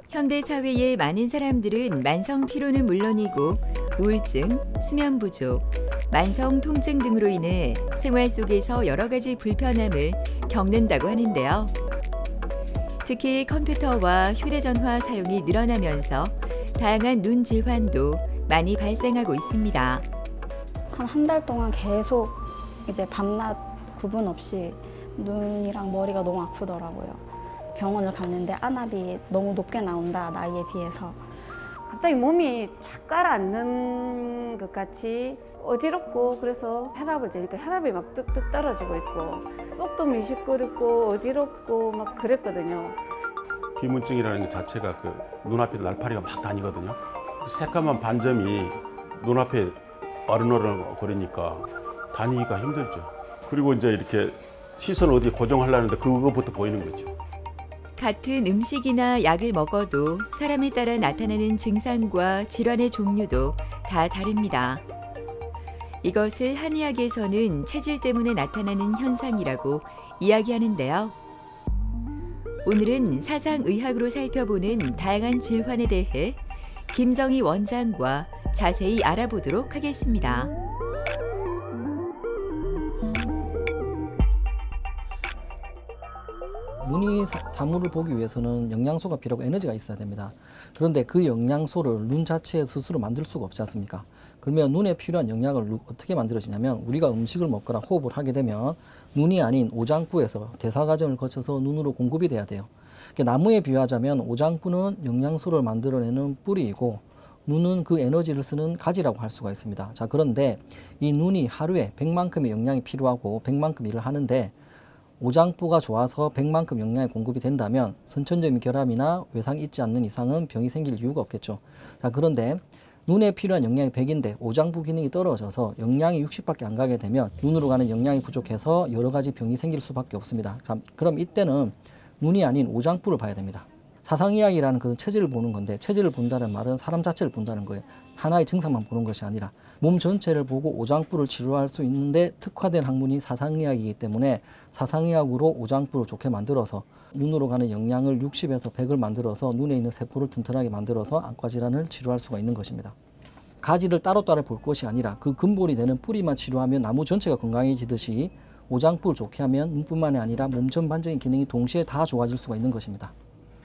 현대 사회의 많은 사람들은 만성 피로는 물론이고 우울증, 수면 부족, 만성 통증 등으로 인해 생활 속에서 여러 가지 불편함을 겪는다고 하는데요. 특히 컴퓨터와 휴대전화 사용이 늘어나면서 다양한 눈 질환도 많이 발생하고 있습니다. 한 달 동안 계속 이제 밤낮 구분 없이 눈이랑 머리가 너무 아프더라고요. 병원을 갔는데 안압이 너무 높게 나온다, 나이에 비해서. 갑자기 몸이 착 가라앉는 것 같이 어지럽고, 그래서 혈압을 재니까 혈압이 막 뚝뚝 떨어지고 있고 속도 미식거리고 어지럽고 막 그랬거든요. 비문증이라는 것 자체가 그 눈앞에 날파리가 막 다니거든요. 그 새까만 반점이 눈앞에 어른어른 거리니까 다니기가 힘들죠. 그리고 이제 이렇게 시선 어디에 고정하려는데 그거부터 보이는 거죠. 같은 음식이나 약을 먹어도 사람에 따라 나타나는 증상과 질환의 종류도 다 다릅니다. 이것을 한의학에서는 체질 때문에 나타나는 현상이라고 이야기하는데요. 오늘은 사상의학으로 살펴보는 다양한 질환에 대해 김정희 원장과 자세히 알아보도록 하겠습니다. 눈이 사물을 보기 위해서는 영양소가 필요하고 에너지가 있어야 됩니다. 그런데 그 영양소를 눈 자체 스스로 만들 수가 없지 않습니까? 그러면 눈에 필요한 영양을 어떻게 만들어지냐면, 우리가 음식을 먹거나 호흡을 하게 되면 눈이 아닌 오장부에서 대사 과정을 거쳐서 눈으로 공급이 돼야 돼요. 나무에 비유하자면 오장부는 영양소를 만들어내는 뿌리이고 눈은 그 에너지를 쓰는 가지라고 할 수가 있습니다. 자, 그런데 이 눈이 하루에 100만큼의 영양이 필요하고 100만큼 일을 하는데, 오장부가 좋아서 100만큼 영양이 공급이 된다면 선천적인 결함이나 외상이 있지 않는 이상은 병이 생길 이유가 없겠죠. 자, 그런데 눈에 필요한 영양이 100인데 오장부 기능이 떨어져서 영양이 60밖에 안 가게 되면 눈으로 가는 영양이 부족해서 여러 가지 병이 생길 수밖에 없습니다. 자, 그럼 이때는 눈이 아닌 오장부를 봐야 됩니다. 사상이야기라는 것은 체질을 보는 건데, 체질을 본다는 말은 사람 자체를 본다는 거예요. 하나의 증상만 보는 것이 아니라 몸 전체를 보고 오장부를 치료할 수 있는데 특화된 학문이 사상의학이기 때문에 사상의학으로 오장부를 좋게 만들어서 눈으로 가는 영양을 60에서 100을 만들어서 눈에 있는 세포를 튼튼하게 만들어서 안과 질환을 치료할 수가 있는 것입니다. 가지를 따로따로 볼 것이 아니라 그 근본이 되는 뿌리만 치료하면 나무 전체가 건강해지듯이 오장부를 좋게 하면 눈뿐만이 아니라 몸 전반적인 기능이 동시에 다 좋아질 수가 있는 것입니다.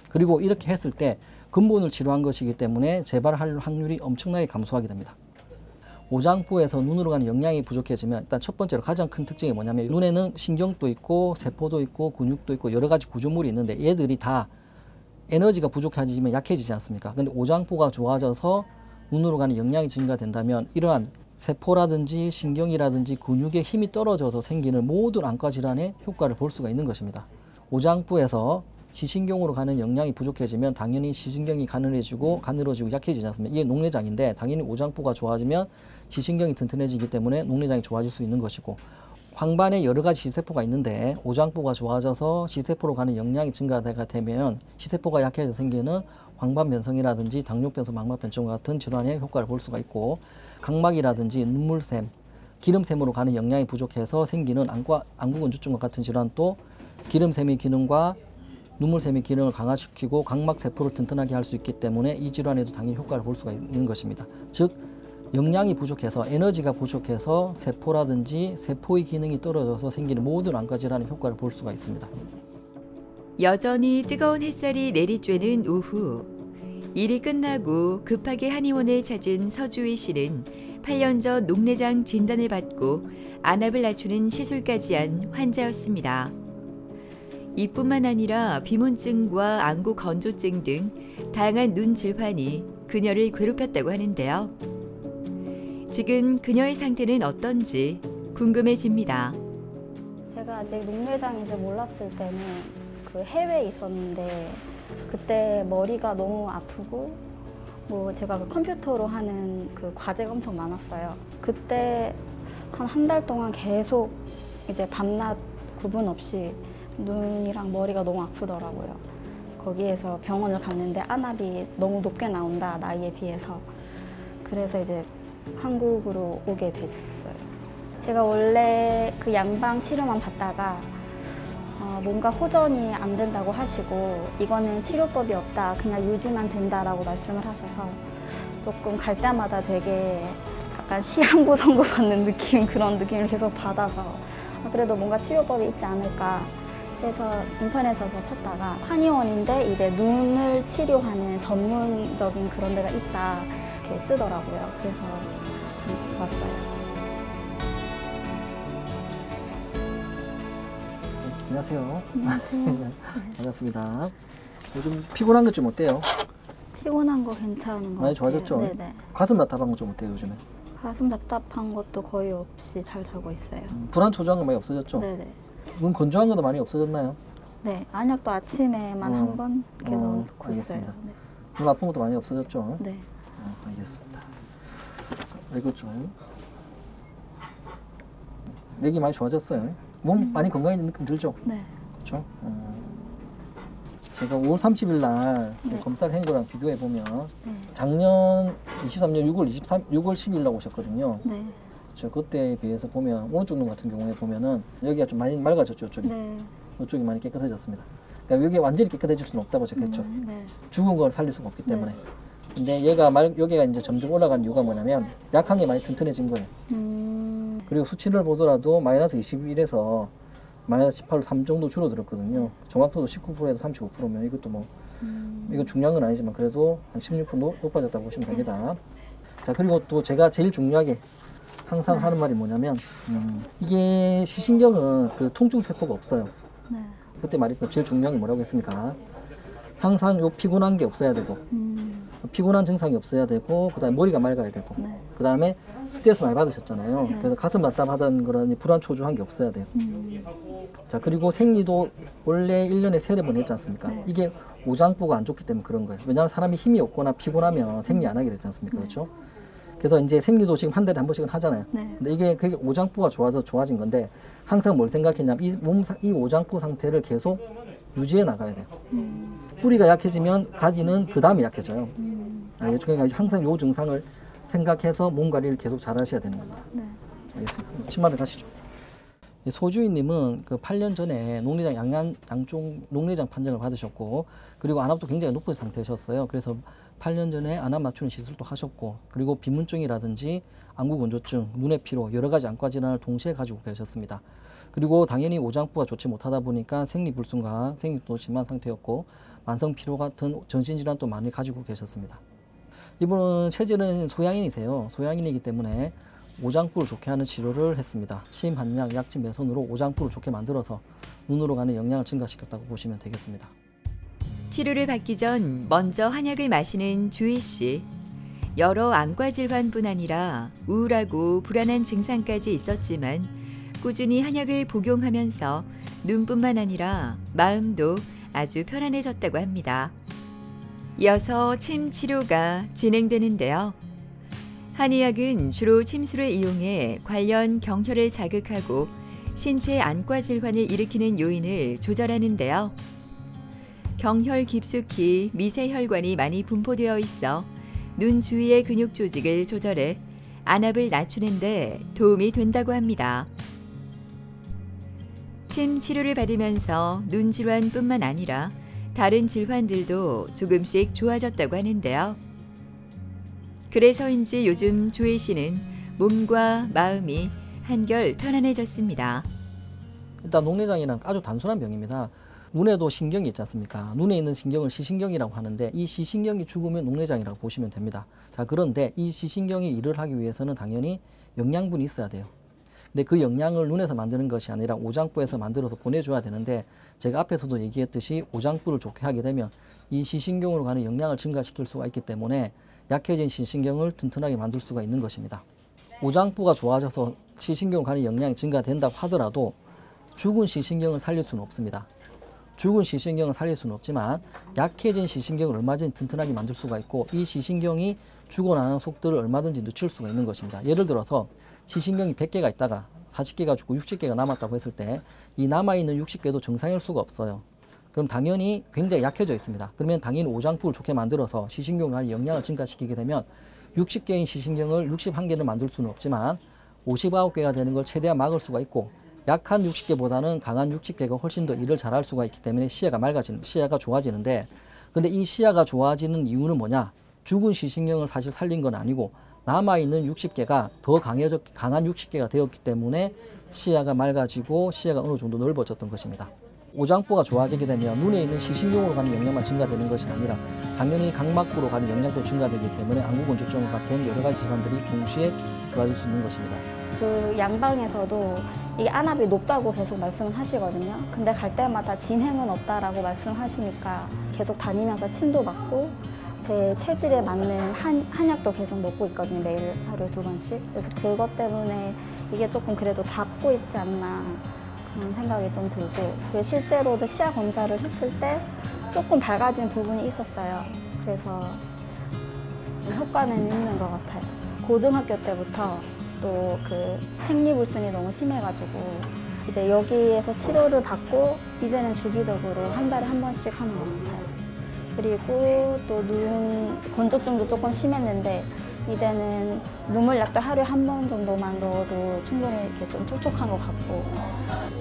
그리고 이렇게 했을 때 근본을 치료한 것이기 때문에 재발할 확률이 엄청나게 감소하게 됩니다. 오장부에서 눈으로 가는 영양이 부족해지면 일단 첫 번째로 가장 큰 특징이 뭐냐면, 눈에는 신경도 있고 세포도 있고 근육도 있고 여러 가지 구조물이 있는데 얘들이 다 에너지가 부족해지면 약해지지 않습니까? 근데 오장부가 좋아져서 눈으로 가는 영양이 증가된다면 이러한 세포라든지 신경이라든지 근육의 힘이 떨어져서 생기는 모든 안과 질환의 효과를 볼 수가 있는 것입니다. 오장부에서 시신경으로 가는 영양이 부족해지면 당연히 시신경이 가늘어지고 약해지지 않습니까? 이게 녹내장인데 당연히 오장부가 좋아지면 시신경이 튼튼해지기 때문에 녹내장이 좋아질 수 있는 것이고, 황반에 여러 가지 시세포가 있는데 오장부가 좋아져서 시세포로 가는 영양이 증가가 되면 시세포가 약해져 생기는 황반변성이라든지 당뇨병성 망막변증 같은 질환의 효과를 볼 수가 있고, 각막이라든지 눈물샘, 기름샘으로 가는 영양이 부족해서 생기는 안구건조증과 같은 질환도 기름샘의 기능과 눈물샘의 기능을 강화시키고 각막세포를 튼튼하게 할 수 있기 때문에 이 질환에도 당연히 효과를 볼 수가 있는 것입니다. 즉, 영양이 부족해서 에너지가 부족해서 세포라든지 세포의 기능이 떨어져서 생기는 모든 안과 질환의 효과를 볼 수가 있습니다. 여전히 뜨거운 햇살이 내리쬐는 오후, 일이 끝나고 급하게 한의원을 찾은 서주희 씨는 8년 전 녹내장 진단을 받고 안압을 낮추는 시술까지 한 환자였습니다. 이뿐만 아니라 비문증과 안구 건조증 등 다양한 눈 질환이 그녀를 괴롭혔다고 하는데요. 지금 그녀의 상태는 어떤지 궁금해집니다. 제가 아직 녹내장인지 몰랐을 때는 그 해외에 있었는데, 그때 머리가 너무 아프고 제가 그 컴퓨터로 하는 그 과제가 엄청 많았어요. 그때 한 달 동안 계속 이제 밤낮 구분 없이 눈이랑 머리가 너무 아프더라고요. 거기에서 병원을 갔는데 안압이 너무 높게 나온다, 나이에 비해서. 그래서 이제 한국으로 오게 됐어요. 제가 원래 그 양방 치료만 받다가 뭔가 호전이 안 된다고 하시고 이거는 치료법이 없다, 그냥 유지만 된다라고 말씀을 하셔서 조금 갈 때마다 되게 약간 시한부 선고 받는 느낌, 그런 느낌을 계속 받아서 그래도 뭔가 치료법이 있지 않을까 해서 인터넷에서 찾다가 한의원인데 이제 눈을 치료하는 전문적인 그런 데가 있다 이렇게 뜨더라고요. 그래서 왔어요. 안녕하세요. 안녕하세요. 반갑습니다. 요즘 피곤한 것 좀 어때요? 피곤한 거 괜찮은 거 많이 같아요. 좋아졌죠? 네네. 가슴 답답한 거 좀 어때요 요즘에? 가슴 답답한 것도 거의 없이 잘 자고 있어요. 불안 초조한 거 많이 없어졌죠? 네네. 눈 건조한 것도 많이 없어졌나요? 네, 안약도 아침에만 한 번 이렇게 넣고 알겠습니다. 있어요. 네. 눈 아픈 것도 많이 없어졌죠? 네. 알겠습니다. 자, 이것 좀. 맥이 많이 좋아졌어요. 몸 많이 건강해진 느낌 들죠? 네. 그렇죠? 제가 5월 30일 날 네. 검사를 한 거랑 비교해 보면 네. 작년 23년 6월 10일 날 오셨거든요. 네. 저 그때에 비해서 보면 오른쪽 눈 같은 경우에 보면은 여기가 좀 많이 맑아졌죠, 이쪽이. 네. 이쪽이 많이 깨끗해졌습니다. 그러니까 여기 완전히 깨끗해질 수는 없다고 제가 했죠. 네. 죽은 걸 살릴 수가 없기 때문에. 네. 근데 여기가 이제 점점 올라간 이유가 뭐냐면 약한 게 많이 튼튼해진 거예요. 그리고 수치를 보더라도 마이너스 21에서 마이너스 18로 3 정도 줄어들었거든요. 정확도도 19%에서 35%면 이것도 뭐 이건 중요한 건 아니지만 그래도 한 16% 높아졌다고 보시면 됩니다. 자, 그리고 또 제가 제일 중요하게 항상 하는 말이 뭐냐면 이게 시신경은 그 통증 세포가 없어요. 네. 그때 말했던 제일 중요한 게 뭐라고 했습니까? 항상 요 피곤한 게 없어야 되고 피곤한 증상이 없어야 되고 그다음에 머리가 맑아야 되고 네. 그다음에 스트레스 많이 받으셨잖아요. 그래서 가슴 답답하던 그런 불안 초조한 게 없어야 돼요. 자, 그리고 생리도 원래 1년에 3번 했지 않습니까? 네. 이게 오장부가 안 좋기 때문에 그런 거예요. 왜냐하면 사람이 힘이 없거나 피곤하면 생리 안 하게 되지 않습니까? 그렇죠? 그래서 이제 생리도 지금 한 달에 한 번씩은 하잖아요. 네. 근데 이게 그게 오장부가 좋아서 좋아진 건데 항상 뭘 생각했냐면 이 오장부 상태를 계속 유지해 나가야 돼요. 뿌리가 약해지면 가지는 그 다음에 약해져요. 알겠죠? 그러니까 항상 이 증상을 생각해서 몸 관리를 계속 잘 하셔야 되는 겁니다. 네. 알겠습니다. 신발을 가시죠. 소주인님은 그 8년 전에 녹내장 양쪽 녹내장 판정을 받으셨고 그리고 안압도 굉장히 높은 상태셨어요. 그래서 8년 전에 안압 맞추는 시술도 하셨고 그리고 비문증이라든지 안구건조증, 눈의 피로 여러 가지 안과 질환을 동시에 가지고 계셨습니다. 그리고 당연히 오장부가 좋지 못하다 보니까 생리불순과 생리도 심한 상태였고 만성 피로 같은 전신질환도 많이 가지고 계셨습니다. 이분은 체질은 소양인이세요. 소양인이기 때문에 오장부를 좋게 하는 치료를 했습니다. 침, 한약, 약침, 매손으로 오장부를 좋게 만들어서 눈으로 가는 영양을 증가시켰다고 보시면 되겠습니다. 치료를 받기 전 먼저 한약을 마시는 주희 씨. 여러 안과 질환뿐 아니라 우울하고 불안한 증상까지 있었지만 꾸준히 한약을 복용하면서 눈뿐만 아니라 마음도 아주 편안해졌다고 합니다. 이어서 침 치료가 진행되는데요. 한의학은 주로 침수를 이용해 관련 경혈을 자극하고 신체 안과 질환을 일으키는 요인을 조절하는데요. 경혈 깊숙이 미세혈관이 많이 분포되어 있어 눈 주위의 근육 조직을 조절해 안압을 낮추는 데 도움이 된다고 합니다. 침 치료를 받으면서 눈 질환뿐만 아니라 다른 질환들도 조금씩 좋아졌다고 하는데요. 그래서인지 요즘 조혜 씨는 몸과 마음이 한결 편안해졌습니다. 일단 녹내장이란 아주 단순한 병입니다. 눈에도 신경이 있지 않습니까? 눈에 있는 신경을 시신경이라고 하는데 이 시신경이 죽으면 녹내장이라고 보시면 됩니다. 자, 그런데 이 시신경이 일을 하기 위해서는 당연히 영양분이 있어야 돼요. 근데 그 영양을 눈에서 만드는 것이 아니라 오장부에서 만들어서 보내줘야 되는데 제가 앞에서도 얘기했듯이 오장부를 좋게 하게 되면 이 시신경으로 가는 영양을 증가시킬 수가 있기 때문에 약해진 시신경을 튼튼하게 만들 수가 있는 것입니다. 오장부가 좋아져서 시신경으로 가는 영양이 증가된다고 하더라도 죽은 시신경을 살릴 수는 없습니다. 죽은 시신경을 살릴 수는 없지만 약해진 시신경을 얼마든지 튼튼하게 만들 수가 있고 이 시신경이 죽어나가는 속도를 얼마든지 늦출 수가 있는 것입니다. 예를 들어서 시신경이 100개가 있다가 40개가 죽고 60개가 남았다고 했을 때 이 남아있는 60개도 정상일 수가 없어요. 그럼 당연히 굉장히 약해져 있습니다. 그러면 당연히 오장부를 좋게 만들어서 시신경을 영양을 증가시키게 되면 60개인 시신경을 61개를 만들 수는 없지만 59개가 되는 걸 최대한 막을 수가 있고 약한 60개보다는 강한 60개가 훨씬 더 일을 잘할 수가 있기 때문에 시야가 좋아지는데, 근데 이 시야가 좋아지는 이유는 뭐냐? 죽은 시신경을 사실 살린 건 아니고 남아있는 60개가 더 강한 60개가 되었기 때문에 시야가 맑아지고 시야가 어느 정도 넓어졌던 것입니다. 오장포가 좋아지게 되면 눈에 있는 시신경으로 가는 영향만 증가되는 것이 아니라 당연히 각막부로 가는 영향도 증가되기 때문에 안구건조증 같은 여러 가지 질환들이 동시에 좋아질 수 있는 것입니다. 그 양방에서도 이게 안압이 높다고 계속 말씀을 하시거든요. 근데 갈 때마다 진행은 없다라고 말씀하시니까 계속 다니면서 침도 맞고 제 체질에 맞는 한약도 계속 먹고 있거든요. 매일 하루에 2번씩. 그래서 그것 때문에 이게 조금 그래도 잡고 있지 않나 그런 생각이 좀 들고, 그리고 실제로도 시야 검사를 했을 때 조금 밝아진 부분이 있었어요. 그래서 효과는 있는 것 같아요. 고등학교 때부터 또 그 생리불순이 너무 심해가지고 이제 여기에서 치료를 받고 이제는 주기적으로 한 달에 한 번씩 하는 것 같아요. 그리고 또 눈 건조증도 조금 심했는데 이제는 눈물약도 하루에 한 번 정도만 넣어도 충분히 이렇게 좀 촉촉한 것 같고,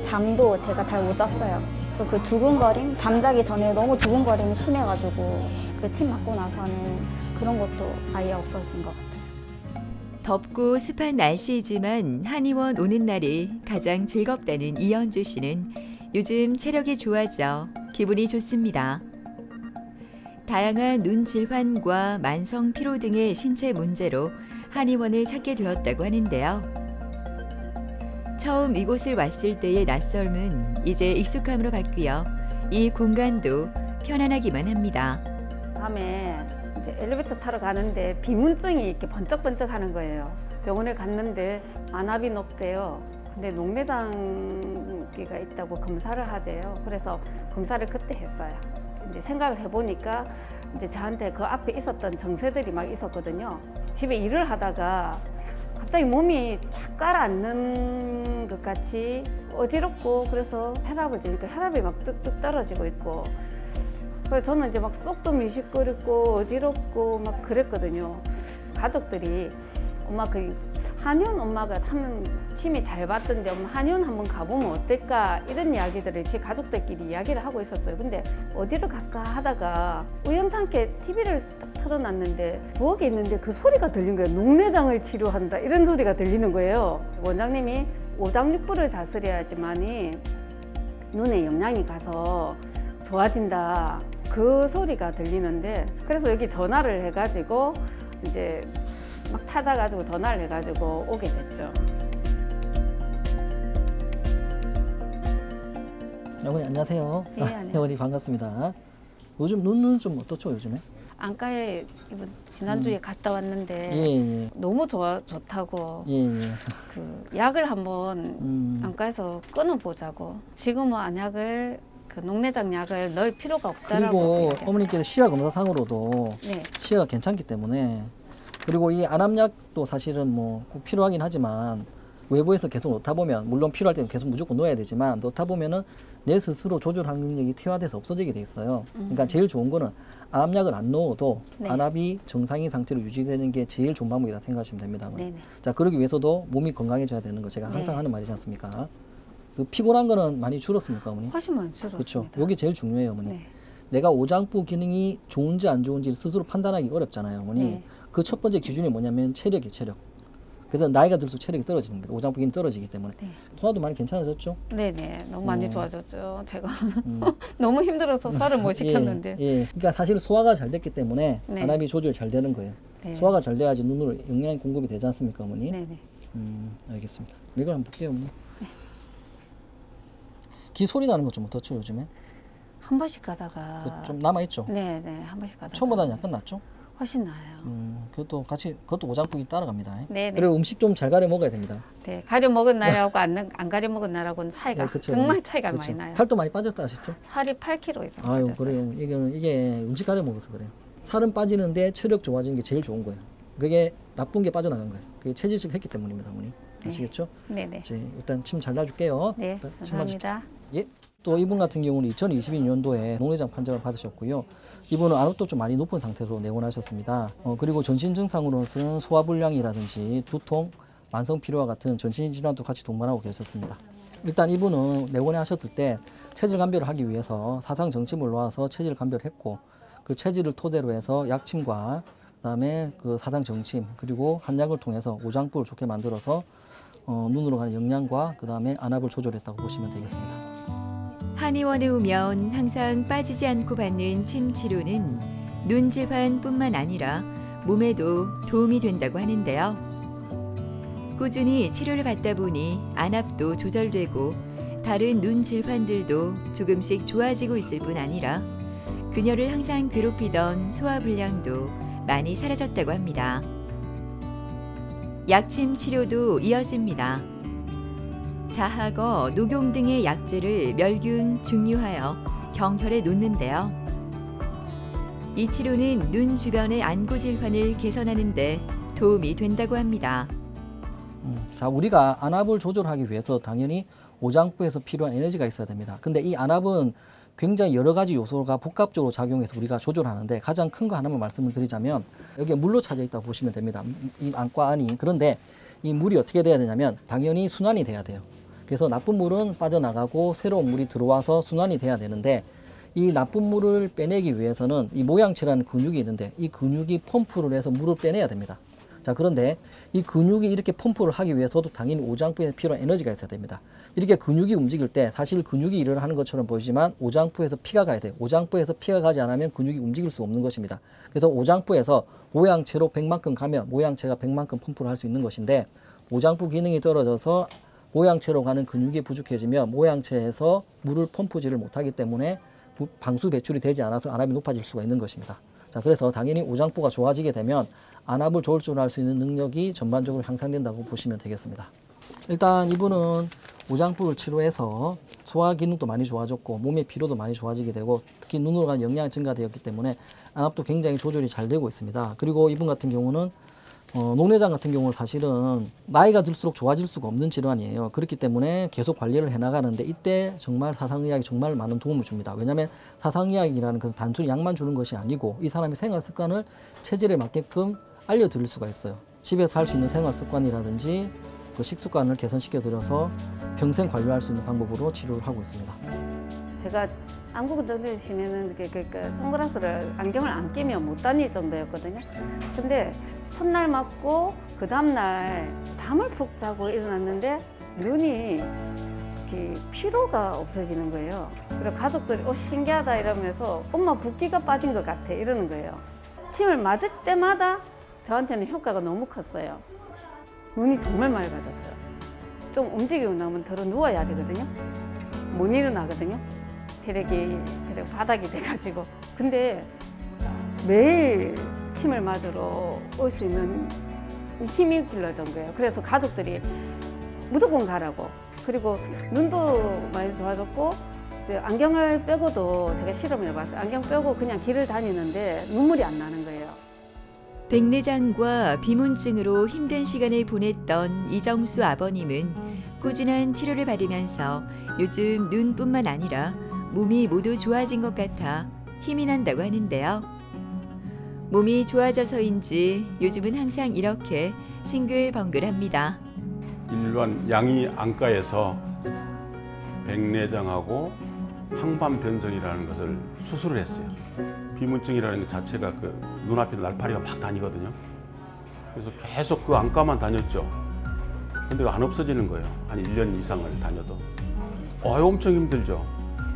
잠도 제가 잘 못 잤어요. 저 그 두근거림, 잠자기 전에 너무 두근거림이 심해가지고 그 침 맞고 나서는 그런 것도 아예 없어진 것 같아요. 덥고 습한 날씨이지만 한의원 오는 날이 가장 즐겁다는 이현주 씨는 요즘 체력이 좋아져 기분이 좋습니다. 다양한 눈 질환과 만성 피로 등의 신체 문제로 한의원을 찾게 되었다고 하는데요. 처음 이곳을 왔을 때의 낯설음은 이제 익숙함으로 바뀌어 이 공간도 편안하기만 합니다. 밤에 이제 엘리베이터 타러 가는데 비문증이 이렇게 번쩍번쩍 하는 거예요. 병원에 갔는데 안압이 높대요. 근데 녹내장기가 있다고 검사를 하재요. 그래서 검사를 그때 했어요. 이제 생각을 해보니까 이제 저한테 그 앞에 있었던 정세들이 막 있었거든요. 집에 일을 하다가 갑자기 몸이 착 가라앉는 것 같이 어지럽고, 그래서 혈압을 재니까 혈압이 막 뚝뚝 떨어지고 있고, 그래서 저는 이제 막 속도 미식거리고 어지럽고 막 그랬거든요. 가족들이 엄마 그 한의원 엄마가 참 침이 잘 받던데 엄마 한의원 한번 가보면 어떨까, 이런 이야기들을 제 가족들끼리 이야기를 하고 있었어요. 근데 어디를 갈까 하다가 우연찮게 TV를 딱 틀어놨는데 부엌에 있는데 그 소리가 들린 거예요. 녹내장을 치료한다 이런 소리가 들리는 거예요. 원장님이 오장육부를 다스려야지만이 눈에 영양이 가서 좋아진다, 그 소리가 들리는데, 그래서 여기 전화를 해가지고 이제 막 찾아가지고 전화를 해가지고 오게 됐죠. 어머니 안녕하세요. 네, 안녕하세요. 어머니 반갑습니다. 요즘 눈은 좀 어떻죠 요즘에? 안과에 이번 지난주에 갔다 왔는데 예. 너무 좋다고 예. 그 약을 한번 안과에서 끊어보자고, 지금은 안약을 그 녹내장 약을 넣을 필요가 없다라고. 그리고 이야기해요. 어머니께서 시야 검사상으로도 네. 시야가 괜찮기 때문에, 그리고 이 안압약도 사실은 뭐 꼭 필요하긴 하지만 외부에서 계속 넣다 보면, 물론 필요할 때는 계속 무조건 넣어야 되지만 넣다 보면은 내 스스로 조절하는 능력이 퇴화돼서 없어지게 돼 있어요. 그러니까 제일 좋은 거는 안압약을 안 넣어도 네. 안압이 정상인 상태로 유지되는 게 제일 좋은 방법이라 생각하시면 됩니다. 네네. 자, 그러기 위해서도 몸이 건강해져야 되는 거 제가 항상 네. 하는 말이지 않습니까? 그 피곤한 거는 많이 줄었습니까, 어머니? 훨씬 많이 줄었습니다. 그렇죠. 여기 제일 중요해요, 어머니. 네. 내가 오장부 기능이 좋은지 안 좋은지 스스로 판단하기 어렵잖아요, 어머니. 네. 그 첫 번째 기준이 뭐냐면 체력이 체력. 그래서 나이가 들수록 체력이 떨어지는 겁니다. 오장부 기능이 떨어지기 때문에. 네. 통화도 많이 괜찮아졌죠? 네네, 너무 많이 좋아졌죠. 제가 음. 너무 힘들어서 소화를 못 시켰는데. 예. 그러니까 사실 소화가 잘 됐기 때문에 네. 안압이 조절 잘 되는 거예요. 네. 소화가 잘 돼야지 눈으로 영양이 공급이 되지 않습니까, 어머니? 네네. 알겠습니다. 이걸 한번 볼게요, 어머니. 귀 소리 나는 거 좀 어떻죠, 요즘에? 한 번씩 가다가. 좀 남아있죠? 네네, 한 번씩 가다가. 처음보다는 약간 낫죠? 훨씬 나아요. 그것도 오장부기 따라갑니다. 네네. 그리고 음식 좀 잘 가려 먹어야 됩니다. 네, 가려 먹은 날하고 안 가려 먹은 날하고는 차이가 네, 그쵸. 정말 차이가 그렇죠. 많이 나요. 살도 많이 빠졌다 하셨죠? 살이 8kg 이상 아유, 빠졌어요. 그래요. 이게 음식 가려 먹어서 그래요. 살은 빠지는데 체력 좋아지는 게 제일 좋은 거예요. 그게 나쁜 게 빠져나간 거예요. 그게 체질식 했기 때문입니다, 어머니. 아시겠죠? 네네. 이제 일단 침 잘 놔줄게요. 네, 일단 침 맞을게요. 감사합니다. 예. 또 이분 같은 경우는 2022년도에 녹내장 판정을 받으셨고요. 이분은 안압도 좀 많이 높은 상태로 내원하셨습니다. 그리고 전신 증상으로서는 소화불량이라든지 두통, 만성 피로와 같은 전신 질환도 같이 동반하고 계셨습니다. 일단 이분은 내원에 하셨을 때 체질 감별을 하기 위해서 사상 정침을 놓아서 체질 감별을 했고 그 체질을 토대로 해서 약침과 그다음에 그 사상 정침 그리고 한약을 통해서 오장부를 좋게 만들어서 눈으로 가는 영양과 그다음에 안압을 조절했다고 보시면 되겠습니다. 한의원에 오면 항상 빠지지 않고 받는 침 치료는 눈 질환뿐만 아니라 몸에도 도움이 된다고 하는데요. 꾸준히 치료를 받다 보니 안압도 조절되고 다른 눈 질환들도 조금씩 좋아지고 있을 뿐 아니라 그녀를 항상 괴롭히던 소화불량도 많이 사라졌다고 합니다. 약침 치료도 이어집니다. 자하거, 녹용 등의 약재를 멸균, 증류하여 경혈에 놓는데요. 이 치료는 눈 주변의 안구 질환을 개선하는 데 도움이 된다고 합니다. 자, 우리가 안압을 조절하기 위해서 당연히 오장부에서 필요한 에너지가 있어야 됩니다. 근데 이 안압은 굉장히 여러 가지 요소가 복합적으로 작용해서 우리가 조절하는데 가장 큰 거 하나만 말씀을 드리자면 여기에 물로 차져 있다고 보시면 됩니다. 이 안과 안이. 그런데 이 물이 어떻게 돼야 되냐면 당연히 순환이 돼야 돼요. 그래서 나쁜 물은 빠져나가고 새로운 물이 들어와서 순환이 돼야 되는데 이 나쁜 물을 빼내기 위해서는 이 모양체라는 근육이 있는데 이 근육이 펌프를 해서 물을 빼내야 됩니다. 자, 그런데 이 근육이 이렇게 펌프를 하기 위해서도 당연히 오장부에 필요한 에너지가 있어야 됩니다. 이렇게 근육이 움직일 때 사실 근육이 일을 하는 것처럼 보이지만 오장부에서 피가 가야 돼요. 오장부에서 피가 가지 않으면 근육이 움직일 수 없는 것입니다. 그래서 오장부에서 모양체로 100만큼 가면 모양체가 100만큼 펌프를 할 수 있는 것인데 오장부 기능이 떨어져서 모양체로 가는 근육이 부족해지면 모양체에서 물을 펌프지를 못하기 때문에 방수 배출이 되지 않아서 안압이 높아질 수가 있는 것입니다. 자, 그래서 당연히 오장부가 좋아지게 되면 안압을 조절할 수 있는 능력이 전반적으로 향상된다고 보시면 되겠습니다. 일단 이분은 오장부를 치료해서 소화 기능도 많이 좋아졌고 몸의 피로도 많이 좋아지게 되고 특히 눈으로 가는 영양이 증가되었기 때문에 안압도 굉장히 조절이 잘 되고 있습니다. 그리고 이분 같은 경우는 녹내장 같은 경우는 사실은 나이가 들수록 좋아질 수가 없는 질환이에요. 그렇기 때문에 계속 관리를 해나가는데 이때 정말 사상의학이 정말 많은 도움을 줍니다. 왜냐하면 사상의학이라는 것은 단순히 약만 주는 것이 아니고 이 사람의 생활 습관을 체질에 맞게끔 알려드릴 수가 있어요. 집에서 할 수 있는 생활 습관이라든지 그 식습관을 개선시켜 드려서 평생 관리할 수 있는 방법으로 치료를 하고 있습니다. 제가 안구 건조증 심해는 선글라스를 안경을 안 끼면 못 다닐 정도였거든요. 근데 첫날 맞고 그 다음날 잠을 푹 자고 일어났는데 눈이 피로가 없어지는 거예요. 그리고 가족들이 신기하다 이러면서 엄마 붓기가 빠진 것 같아 이러는 거예요. 침을 맞을 때마다 저한테는 효과가 너무 컸어요. 눈이 정말 맑아졌죠. 좀 움직이고 나면 들어 누워야 되거든요. 못 일어나거든요. 체력이 바닥이 돼가지고. 근데 매일 침을 맞으러 올 수 있는 힘이 길러진 거예요. 그래서 가족들이 무조건 가라고. 그리고 눈도 많이 좋아졌고 안경을 빼고도 제가 실험해봤어요. 안경 빼고 그냥 길을 다니는데 눈물이 안 나는 거예요. 백내장과 비문증으로 힘든 시간을 보냈던 이정수 아버님은 꾸준한 치료를 받으면서 요즘 눈뿐만 아니라 몸이 모두 좋아진 것 같아 힘이 난다고 하는데요. 몸이 좋아져서인지 요즘은 항상 이렇게 싱글벙글합니다. 일반 양의 안과에서 백내장하고 항반변성이라는 것을 수술을 했어요. 비문증이라는 것 자체가 그 눈앞에 날파리가 막 다니거든요. 그래서 계속 그 안과만 다녔죠. 근데 안 없어지는 거예요. 한 1년 이상을 다녀도. 엄청 힘들죠.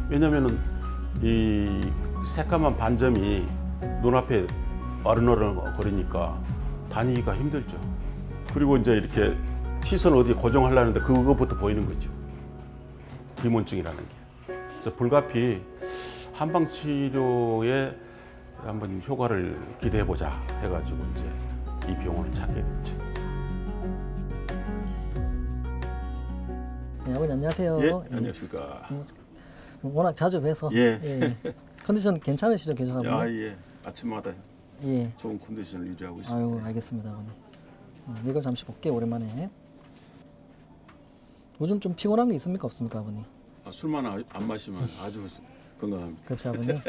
왜냐면은 이 새까만 반점이 눈앞에 어른어른거리니까 다니기가 힘들죠. 그리고 이제 이렇게 시선 어디 고정하려는데 그거부터 보이는 거죠. 비문증이라는 게. 그래서 불가피 한방 치료에 한번 효과를 기대해 보자 해가지고 이제 이 병원을 찾게 됐죠. 네, 아버님 안녕하세요. 예, 안녕하십니까. 워낙 자주 뵈서 예. 컨디션 괜찮으시죠, 계속 아버님? 아, 예. 아침마다 예. 좋은 컨디션을 유지하고 있습니다. 아유, 알겠습니다, 아버님. 이걸 잠시 볼게요, 오랜만에. 요즘 좀 피곤한 게 있습니까, 없습니까, 아버님? 술만 안 마시면 아주 건강합니다. 그렇죠, 아버님.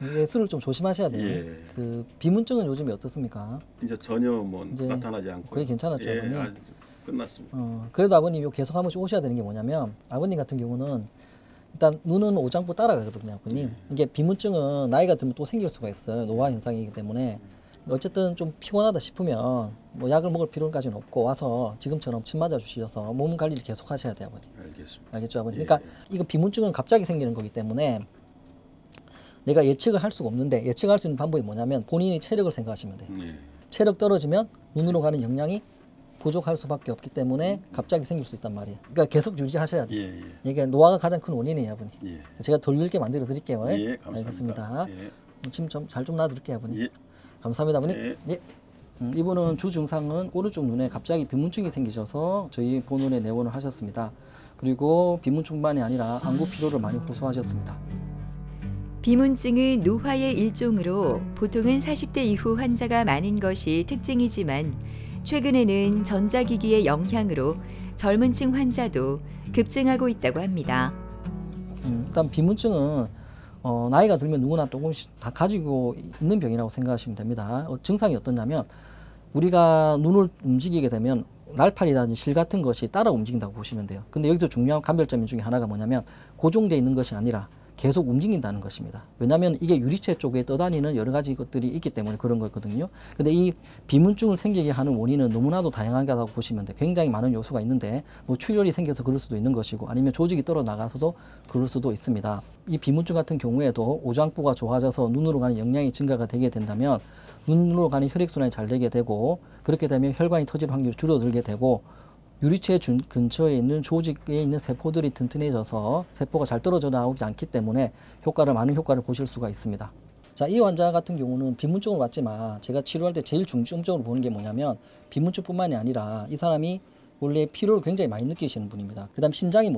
예, 술을 좀 조심하셔야 돼요. 예. 그 비문증은 요즘에 어떻습니까? 이제 전혀 뭐 이제 나타나지 않고. 거의 괜찮았죠, 예, 아버님? 끝났습니다. 그래도 아버님 요 계속 한 번씩 오셔야 되는 게 뭐냐면 아버님 같은 경우는 일단 눈은 오장부 따라가거든요, 아버님. 이게 비문증은 나이가 들면 또 생길 수가 있어요. 노화 현상이기 때문에. 어쨌든 좀 피곤하다 싶으면 뭐 약을 먹을 필요까지는 없고 와서 지금처럼 침 맞아 주셔서 몸 관리를 계속 하셔야 돼요, 아버님. 알겠습니다. 알겠죠, 아버님? 예, 그러니까 이거 비문증은 갑자기 생기는 거기 때문에 내가 예측을 할 수가 없는데 예측할 수 있는 방법이 뭐냐면 본인이 체력을 생각하시면 돼요. 예. 체력 떨어지면 눈으로 가는 영양이 부족할 수밖에 없기 때문에 갑자기 생길 수 있단 말이에요. 그러니까 계속 유지하셔야 돼요. 예, 예. 이게 노화가 가장 큰 원인이에요, 아버님. 예. 제가 덜 늙게 만들어 드릴게요. 예, 감사합니다. 알겠습니다. 예. 침 좀 잘 좀 놔드릴게요, 아버님. 예. 감사합니다, 아버님. 예. 예. 이분은 주 증상은 오른쪽 눈에 갑자기 비문증이 생기셔서 저희 본원에 내원을 하셨습니다. 그리고 비문증뿐만이 아니라 안구 피로를 많이 호소하셨습니다. 비문증은 노화의 일종으로 보통은 40대 이후 환자가 많은 것이 특징이지만 최근에는 전자기기의 영향으로 젊은 층 환자도 급증하고 있다고 합니다. 일단 비문증은 나이가 들면 누구나 조금씩 다 가지고 있는 병이라고 생각하시면 됩니다. 증상이 어떠냐면 우리가 눈을 움직이게 되면 날파리라든지 실 같은 것이 따라 움직인다고 보시면 돼요. 근데 여기서 중요한 감별점 중에 하나가 뭐냐면 고정되어 있는 것이 아니라 계속 움직인다는 것입니다. 왜냐하면 이게 유리체 쪽에 떠다니는 여러 가지 것들이 있기 때문에 그런 거거든요. 근데 이 비문증을 생기게 하는 원인은 너무나도 다양하다고 보시면 돼요. 굉장히 많은 요소가 있는데 뭐 출혈이 생겨서 그럴 수도 있는 것이고 아니면 조직이 떨어 나가서도 그럴 수도 있습니다. 이 비문증 같은 경우에도 오장부가 좋아져서 눈으로 가는 영양이 증가가 되게 된다면 눈으로 가는 혈액순환이 잘 되게 되고 그렇게 되면 혈관이 터질 확률이 줄어들게 되고 유리체 근처에 있는 조직에 있는 세포들이 튼튼해져서 세포가 잘 떨어져 나오지 않기 때문에 많은 효과를 보실 수가 있습니다. 자, 이 환자 같은 경우는 비문증으로 왔지만 제가 치료할 때 제일 중점적으로 보는 게 뭐냐면 비문증뿐만이 아니라 이 사람이 원래 피로를 굉장히 많이 느끼시는 분입니다. 그 다음 신장이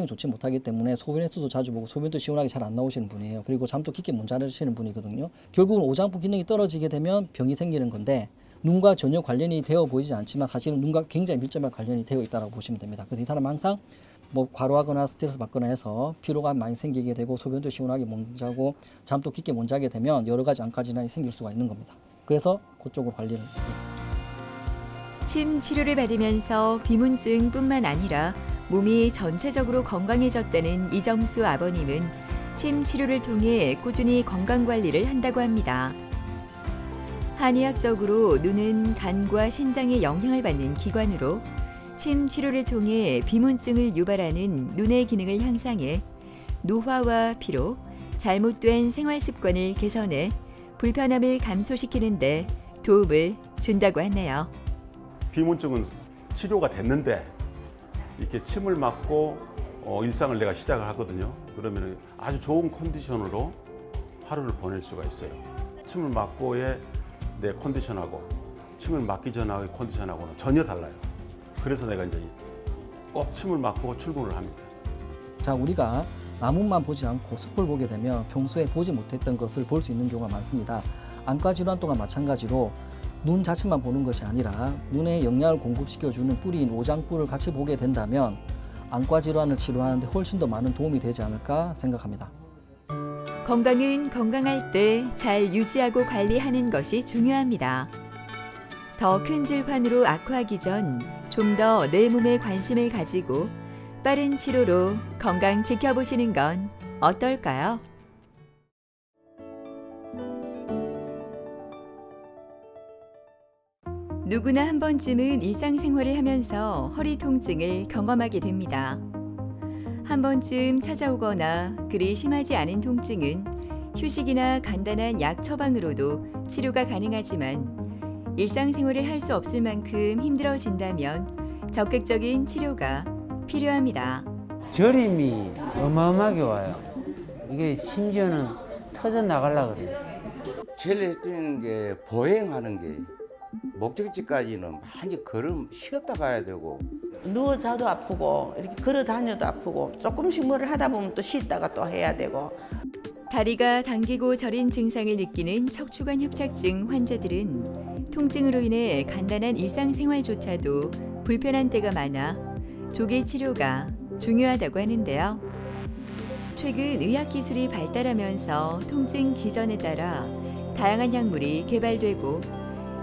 좋지 못하기 때문에 소변 횟수도 자주 보고 소변도 시원하게 잘 안 나오시는 분이에요. 그리고 잠도 깊게 못 자시는 분이거든요. 결국은 오장부 기능이 떨어지게 되면 병이 생기는 건데 눈과 전혀 관련이 되어 보이지 않지만 사실은 눈과 굉장히 밀접한 관련이 되어 있다고 보시면 됩니다. 그래서 이 사람은 항상 뭐 과로하거나 스트레스 받거나 해서 피로가 많이 생기게 되고 소변도 시원하게 못 자고 잠도 깊게 못 자게 되면 여러 가지 안과 질환이 생길 수가 있는 겁니다. 그래서 그쪽으로 관리를 침 치료를 받으면서 비문증뿐만 아니라 몸이 전체적으로 건강해졌다는 이정수 아버님은 침 치료를 통해 꾸준히 건강관리를 한다고 합니다. 한의학적으로 눈은 간과 신장의 영향을 받는 기관으로 침 치료를 통해 비문증을 유발하는 눈의 기능을 향상해 노화와 피로, 잘못된 생활 습관을 개선해 불편함을 감소시키는 데 도움을 준다고 하네요. 비문증은 치료가 됐는데 이렇게 침을 맞고 일상을 내가 시작을 하거든요. 그러면 아주 좋은 컨디션으로 하루를 보낼 수가 있어요. 침을 맞고의 내 컨디션하고 침을 맞기 전의 컨디션하고는 전혀 달라요. 그래서 내가 이제 꼭 침을 맞고 출근을 합니다. 자, 우리가 나무만 보지 않고 숲을 보게 되면 평소에 보지 못했던 것을 볼 수 있는 경우가 많습니다. 안과 질환 또한 마찬가지로 눈 자체만 보는 것이 아니라 눈에 영양을 공급시켜주는 뿌리인 오장부를 같이 보게 된다면 안과 질환을 치료하는 데 훨씬 더 많은 도움이 되지 않을까 생각합니다. 건강은 건강할 때 잘 유지하고 관리하는 것이 중요합니다. 더 큰 질환으로 악화하기 전 좀 더 내 몸에 관심을 가지고 빠른 치료로 건강 지켜보시는 건 어떨까요? 누구나 한 번쯤은 일상생활을 하면서 허리 통증을 경험하게 됩니다. 한 번쯤 찾아오거나 그리 심하지 않은 통증은 휴식이나 간단한 약 처방으로도 치료가 가능하지만 일상생활을 할 수 없을 만큼 힘들어진다면 적극적인 치료가 필요합니다. 저림이 어마어마하게 와요. 이게 심지어는 터져 나가려고 그래요. 제일 했던 게 보행하는 게 목적지까지는 많이 쉬었다 가야 되고 누워 자도 아프고 이렇게 걸어 다녀도 아프고 조금씩 뭐를 하다 보면 또 쉬다가 또 해야 되고. 다리가 당기고 저린 증상을 느끼는 척추관 협착증 환자들은 통증으로 인해 간단한 일상생활조차도 불편한 때가 많아 조기 치료가 중요하다고 하는데요. 최근 의학기술이 발달하면서 통증 기전에 따라 다양한 약물이 개발되고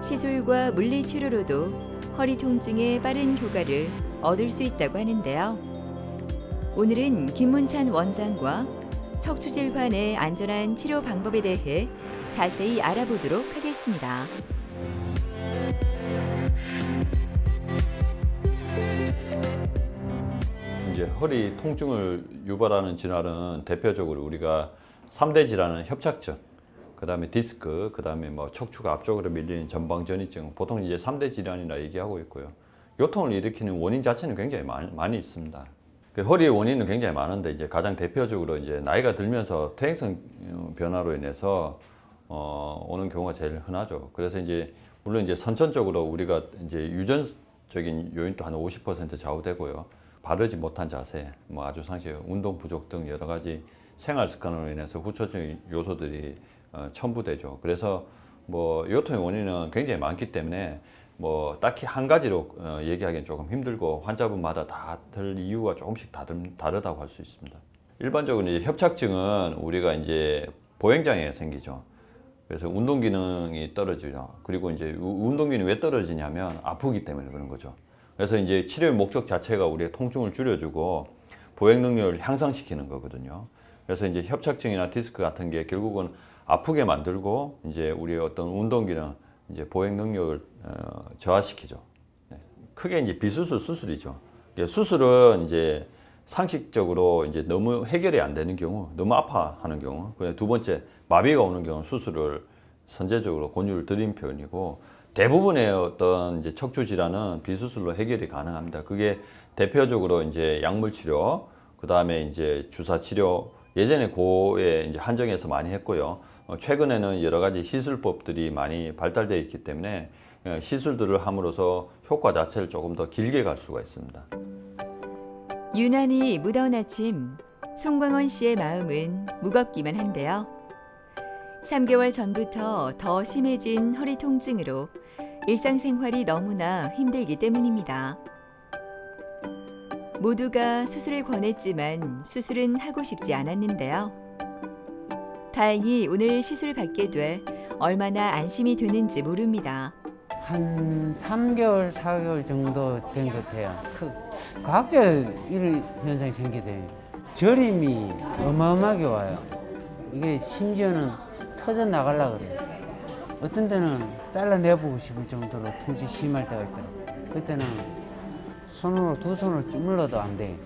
시술과 물리치료로도 허리 통증에 빠른 효과를 얻을 수 있다고 하는데요. 오늘은 김문찬 원장과 척추질환의 안전한 치료 방법에 대해 자세히 알아보도록 하겠습니다. 이제 허리 통증을 유발하는 질환은 대표적으로 우리가 3대 질환은 협착증, 그다음에 디스크, 그다음에 뭐 척추가 앞쪽으로 밀리는 전방전이증, 보통 이제 3대 질환이라 얘기하고 있고요. 요통을 일으키는 원인 자체는 굉장히 많이 있습니다. 그 허리의 원인은 굉장히 많은데 이제 가장 대표적으로 이제 나이가 들면서 퇴행성 변화로 인해서 오는 경우가 제일 흔하죠. 그래서 이제 물론 이제 선천적으로 우리가 이제 유전적인 요인도 한 50% 좌우되고요. 바르지 못한 자세, 뭐 아주 상시 운동 부족 등 여러 가지 생활 습관으로 인해서 후천적인 요소들이 첨부되죠. 그래서 뭐 요통의 원인은 굉장히 많기 때문에 뭐 딱히 한 가지로 얘기하기는 조금 힘들고 환자분마다 다들 이유가 조금씩 다르다고 할 수 있습니다. 일반적으로 이제 협착증은 우리가 이제 보행장애가 생기죠. 그래서 운동 기능이 떨어지죠. 그리고 이제 운동 기능이 왜 떨어지냐면 아프기 때문에 그런 거죠. 그래서 이제 치료의 목적 자체가 우리의 통증을 줄여주고 보행 능력을 향상시키는 거거든요. 그래서 이제 협착증이나 디스크 같은 게 결국은 아프게 만들고 이제 우리의 어떤 운동 기능, 이제 보행 능력을 저하시키죠. 네. 크게 이제 비수술 수술이죠. 수술은 이제 상식적으로 이제 너무 해결이 안 되는 경우, 너무 아파하는 경우, 두 번째 마비가 오는 경우 수술을 선제적으로 권유를 드린 편이고, 대부분의 어떤 이제 척추 질환은 비수술로 해결이 가능합니다. 그게 대표적으로 이제 약물 치료, 그 다음에 이제 주사 치료, 예전에 그에 이제 한정해서 많이 했고요. 최근에는 여러 가지 시술법들이 많이 발달되어 있기 때문에 시술들을 함으로써 효과 자체를 조금 더 길게 갈 수가 있습니다. 유난히 무더운 아침, 송광원 씨의 마음은 무겁기만 한데요. 3개월 전부터 더 심해진 허리 통증으로 일상생활이 너무나 힘들기 때문입니다. 모두가 수술을 권했지만 수술은 하고 싶지 않았는데요. 다행히 오늘 시술 받게 돼 얼마나 안심이 되는지 모릅니다. 한 3개월, 4개월 정도 된 것 같아요. 과학적 이런 현상이 생기대. 저림이 어마어마하게 와요. 이게 심지어는 터져 나가려고 그래요. 어떤 때는 잘라내보고 싶을 정도로 통증이 심할 때가 있더라고요. 그때는 손으로 두 손을 주물러도 안 돼.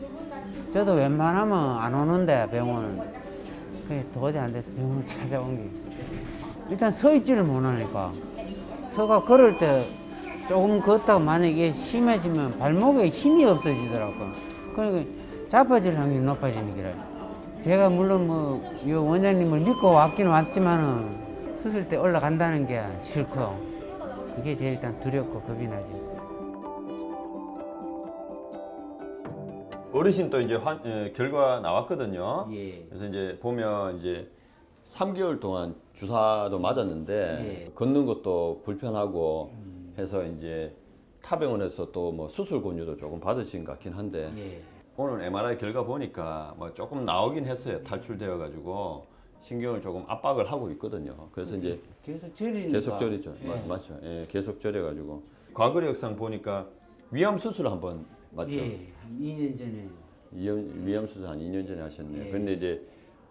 저도 웬만하면 안 오는데 병원 그게 도저히 안 돼서 병원을 찾아온 게 일단 서 있지를 못하니까 서가 걸을 때 조금 걷다가 만약에 심해지면 발목에 힘이 없어지더라고요. 그러니까 자빠질 확률이 높아지는 거라요. 제가 물론 뭐 이 원장님을 믿고 왔기는 왔지만은 수술 때 올라간다는 게 싫고 그게 제일 일단 두렵고 겁이 나죠. 어르신 또 이제 결과 나왔거든요. 예. 그래서 이제 보면 이제 3개월 동안 주사도 맞았는데 걷는 것도 불편하고 해서 이제 타병원에서 또 뭐 수술 권유도 조금 받으신 것 같긴 한데 오늘 MRI 결과 보니까 뭐 조금 나오긴 했어요. 탈출되어 가지고 신경을 조금 압박을 하고 있거든요. 그래서 이제 계속 저리니까. 계속 저리죠. 맞죠. 예, 계속 저려 가지고 과거 이력상 보니까 위암 수술 한번 맞죠? 예, 한 2년 전에. 위암 수술 한 2년 전에 하셨네요. 근데 이제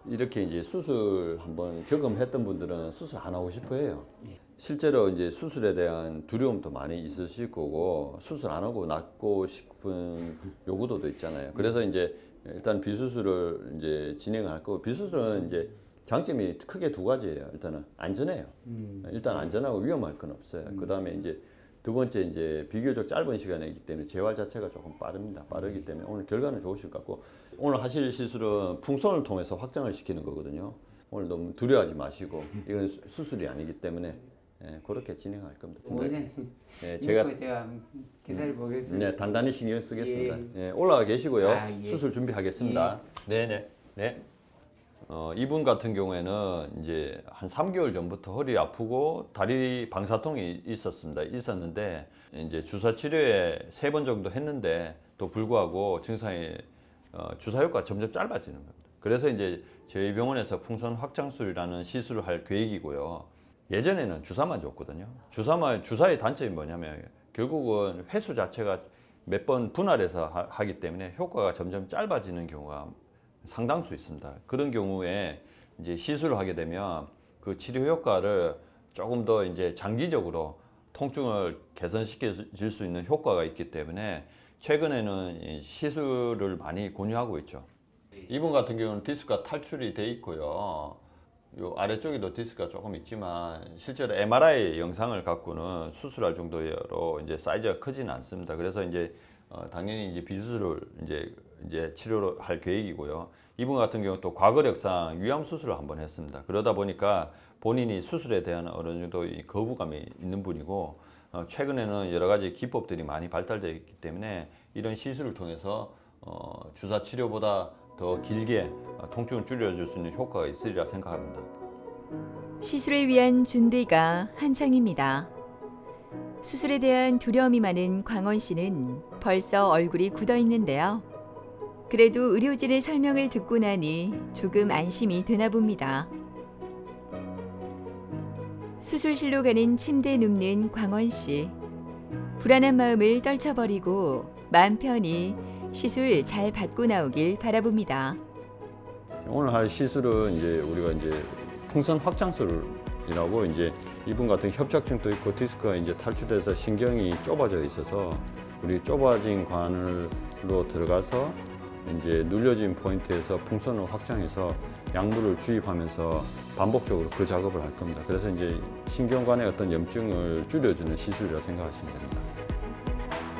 이렇게 이제 수술 한번 경험했던 분들은 수술 안 하고 싶어 해요. 실제로 이제 수술에 대한 두려움도 많이 있으실 거고 수술 안 하고 낫고 싶은 요구도도 있잖아요. 그래서 이제 일단 비수술을 이제 진행할 거고 비수술은 이제 장점이 크게 두 가지예요. 일단은 안전해요. 일단 안전하고 위험할 건 없어요. 그 다음에 이제 두 번째 이제 비교적 짧은 시간이기 때문에 재활 자체가 조금 빠릅니다. 빠르기 때문에 오늘 결과는 좋으실 것 같고 오늘 하실 시술은 풍선을 통해서 확장을 시키는 거거든요. 오늘 너무 두려워하지 마시고 이건 수술이 아니기 때문에 그렇게 진행할 겁니다. 제가 기다려 보겠습니다. 네, 단단히 신경 쓰겠습니다. 올라가 계시고요. 수술 준비하겠습니다. 네. 이분 같은 경우에는 이제 한 3개월 전부터 허리 아프고 다리 방사통이 있었는데 이제 주사 치료에 3번 정도 했는데 또 불구하고 증상이 주사 효과가 점점 짧아지는 겁니다. 그래서 이제 저희 병원에서 풍선 확장술이라는 시술을 할 계획이고요. 예전에는 주사만 줬거든요. 주사의 단점이 뭐냐면 결국은 횟수 자체가 몇 번 분할해서 하기 때문에 효과가 점점 짧아지는 경우가 상당수 있습니다. 그런 경우에 이제 시술을 하게 되면 그 치료 효과를 조금 더 이제 장기적으로 통증을 개선시킬 수 있는 효과가 있기 때문에 최근에는 시술을 많이 권유하고 있죠. 이분 같은 경우는 디스크가 탈출이 돼 있고요. 요 아래쪽에도 디스크가 조금 있지만 실제로 MRI 영상을 갖고는 수술할 정도로 이제 사이즈가 크지는 않습니다. 그래서 이제 당연히 이제 비수술을 이제 치료를 할 계획이고요. 이분 같은 경우 또 과거력상 위암 수술을 한번 했습니다. 그러다 보니까 본인이 수술에 대한 어느 정도 거부감이 있는 분이고 최근에는 여러 가지 기법들이 많이 발달되어 있기 때문에 이런 시술을 통해서 주사 치료보다 더 길게 통증을 줄여줄 수 있는 효과가 있으리라 생각합니다. 시술을 위한 준비가 한창입니다. 수술에 대한 두려움이 많은 광원 씨는 벌써 얼굴이 굳어 있는데요. 그래도 의료진의 설명을 듣고 나니 조금 안심이 되나 봅니다. 수술실로 가는 침대에 눕는 광원 씨. 불안한 마음을 떨쳐버리고 마음 편히 시술 잘 받고 나오길 바라봅니다. 오늘 할 시술은 이제 우리가 이제 풍선 확장술이라고 이제 이분 같은 협착증도 있고 디스크가 이제 탈출돼서 신경이 좁아져 있어서 우리 좁아진 관으로 들어가서 이제 눌려진 포인트에서 풍선을 확장해서 약물을 주입하면서 반복적으로 그 작업을 할 겁니다. 그래서 이제 신경관의 어떤 염증을 줄여주는 시술이라고 생각하시면 됩니다.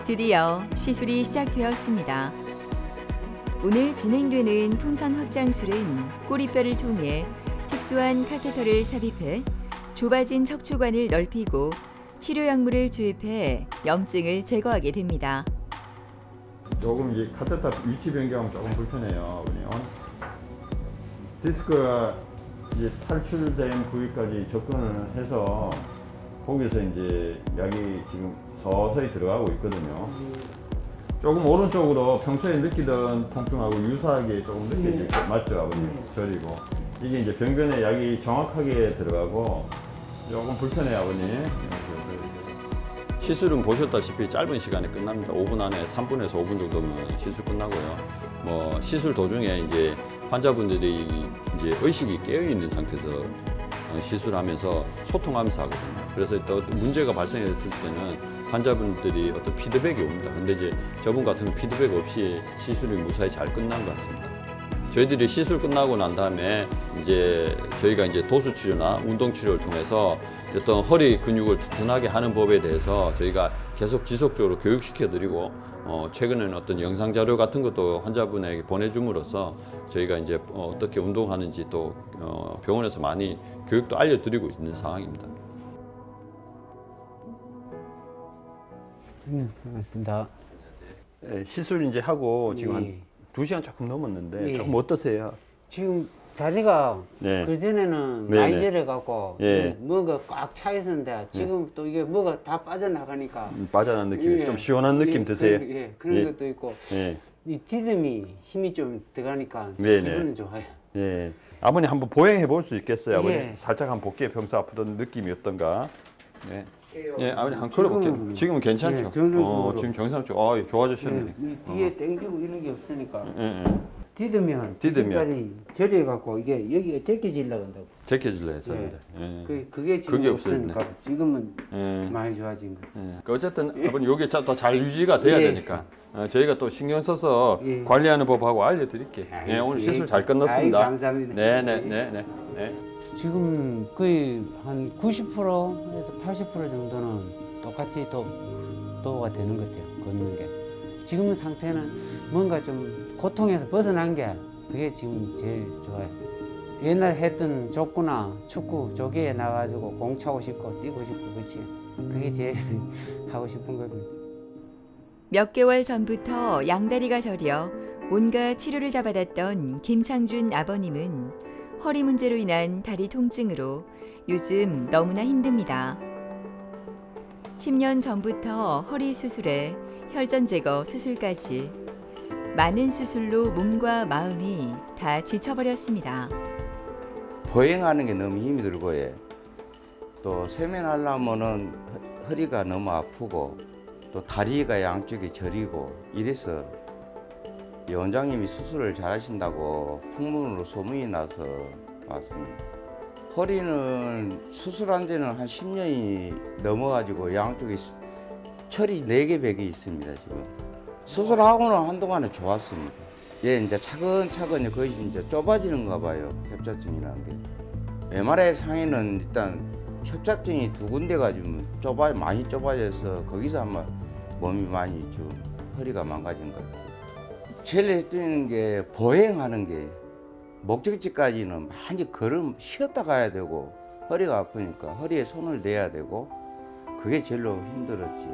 드디어 시술이 시작되었습니다. 오늘 진행되는 풍선 확장술은 꼬리뼈를 통해 특수한 카테터를 삽입해 좁아진 척추관을 넓히고 치료 약물을 주입해 염증을 제거하게 됩니다. 조금 이제 카테터 위치 변경하면 조금 불편해요. 디스크가 이제 탈출된 부위까지 접근을 해서 거기서 이제 약이 지금 서서히 들어가고 있거든요. 조금 오른쪽으로 평소에 느끼던 통증하고 유사하게 조금 느껴질 거 맞죠, 아버님? 저리고 이게 이제 병변에 약이 정확하게 들어가고 조금 불편해요, 아버님. 시술은 보셨다시피 짧은 시간에 끝납니다. 5분 안에 3분에서 5분 정도면 시술 끝나고요. 뭐 시술 도중에 이제 환자분들이 이제 의식이 깨어 있는 상태에서 시술하면서 소통하면서 하거든요. 그래서 또 문제가 발생했을 때는 환자분들이 어떤 피드백이 옵니다. 근데 이제 저분 같은 경우 피드백 없이 시술이 무사히 잘 끝난 것 같습니다. 저희들이 시술 끝나고 난 다음에 이제 저희가 이제 도수 치료나 운동 치료를 통해서 어떤 허리 근육을 튼튼하게 하는 법에 대해서 저희가 계속 지속적으로 교육시켜 드리고 최근에는 어떤 영상 자료 같은 것도 환자분에게 보내줌으로써 저희가 이제 어떻게 운동하는지 또 병원에서 많이 교육도 알려드리고 있는 상황입니다. 반갑습니다. 시술 이제 하고 지금 예. 한 2시간 조금 넘었는데 예. 조금 어떠세요? 지금 다리가 네. 그전에는 네, 많이 네. 저려갖고 예. 뭐가 꽉 차 있었는데 지금 또 이게 뭐가 다 빠져나가니까 빠져나간 느낌이 예. 좀 시원한 느낌 예, 드세요? 그런 예. 것도 있고 예. 이 디듬이 힘이 좀 들어가니까 네, 기분은 네. 좋아요. 예. 아버님 한번 보행해 볼 수 있겠어요? 아버님 예. 살짝 한번 볼게요. 평소 아프던 느낌이 어떤가? 네. 예, 아버님 한번 걸어볼게요. 지금은 괜찮죠? 예, 정상적으로. 지금 정상적으로. 좋아지셨네. 이 뒤에 당기고 이런 게 없으니까 예. 디듬면 저려갖고 이게 여기가 제껴지려고 한다고. 제껴질려 했었는데. 예. 그게 지금 그게 없으니까 없어졌네. 지금은 예. 많이 좋아진 거죠. 예. 어쨌든 아버님 여기 더 잘 유지가 돼야 예. 되니까 저희가 또 신경 써서 예. 관리하는 법하고 알려드릴게요. 예, 오늘 시술 잘 끝났습니다. 아이, 감사합니다. 네네네네. 네. 지금 거의 한 90%에서 80% 정도는 똑같이 도가 되는 것 같아요. 걷는 게. 지금 상태는 뭔가 좀 고통에서 벗어난 게 그게 지금 제일 좋아요. 옛날 했던 족구나 축구 조기에 나가지고 공 차고 싶고 뛰고 싶고 그치. 그게 제일 하고 싶은 거거든요. 몇 개월 전부터 양다리가 저려 온갖 치료를 다 받았던 김창준 아버님은 허리 문제로 인한 다리 통증으로 요즘 너무나 힘듭니다. 10년 전부터 허리 수술에 혈전 제거 수술까지 많은 수술로 몸과 마음이 다 지쳐버렸습니다. 보행하는 게 너무 힘이 들고 또 세면하려면은 허리가 너무 아프고 또 다리가 양쪽에 저리고 이래서 이 원장님이 수술을 잘하신다고 풍문으로 소문이 나서 왔습니다. 허리는 수술한 지는 한 10년이 넘어가지고 양쪽에 철이 4개 벽이 있습니다. 지금 수술하고는 한동안은 좋았습니다. 예, 이제 차근차근 그것이 이제 좁아지는가 봐요. 협착증이라는 게. MRI 상에는 일단 협착증이 2군데가 좀 많이 좁아져서 거기서 아마 몸이 많이 좀 허리가 망가진 것 같아요. 제일 힘든 게 보행하는 게 목적지까지는 많이 쉬었다 가야 되고 허리가 아프니까 허리에 손을 대야 되고 그게 제일로 힘들었지.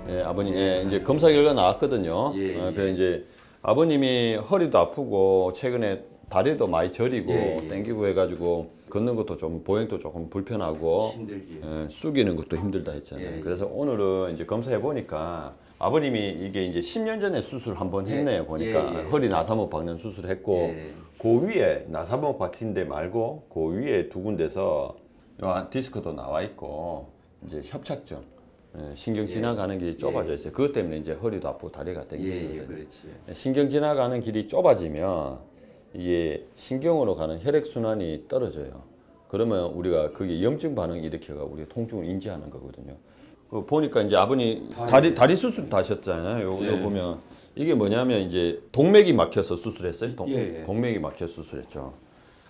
예, 아버님, 예, 이제 검사 결과 나왔거든요. 예, 예. 그래서 이제 아버님이 허리도 아프고 최근에 다리도 많이 저리고 예, 예. 땡기고 해가지고 걷는 것도 좀 보행도 조금 불편하고 힘들지. 예, 숙이는 것도 힘들다 했잖아요. 예, 예. 그래서 오늘은 이제 검사해 보니까 아버님이 이게 이제 10년 전에 수술 한번 했네요. 보니까 예, 예. 허리 나사목 박는 수술 했고 예. 그 위에 나사목 박힌 데 말고 그 위에 2군데서 디스크도 나와 있고 이제 협착증. 예, 신경 지나가는 길이 좁아져 있어요. 그것 때문에 이제 허리도 아프고 다리가 땡기거든요. 그렇지. 신경 지나가는 길이 좁아지면 이게 신경으로 가는 혈액 순환이 떨어져요. 그러면 우리가 그게 염증 반응을 일으켜가 우리가 통증을 인지하는 거거든요. 보니까 이제 아버님 다리 수술 다 하셨잖아요. 요 보면 이게 뭐냐면 이제 동맥이 막혀서 수술했어요. 동맥이 막혀 수술했죠.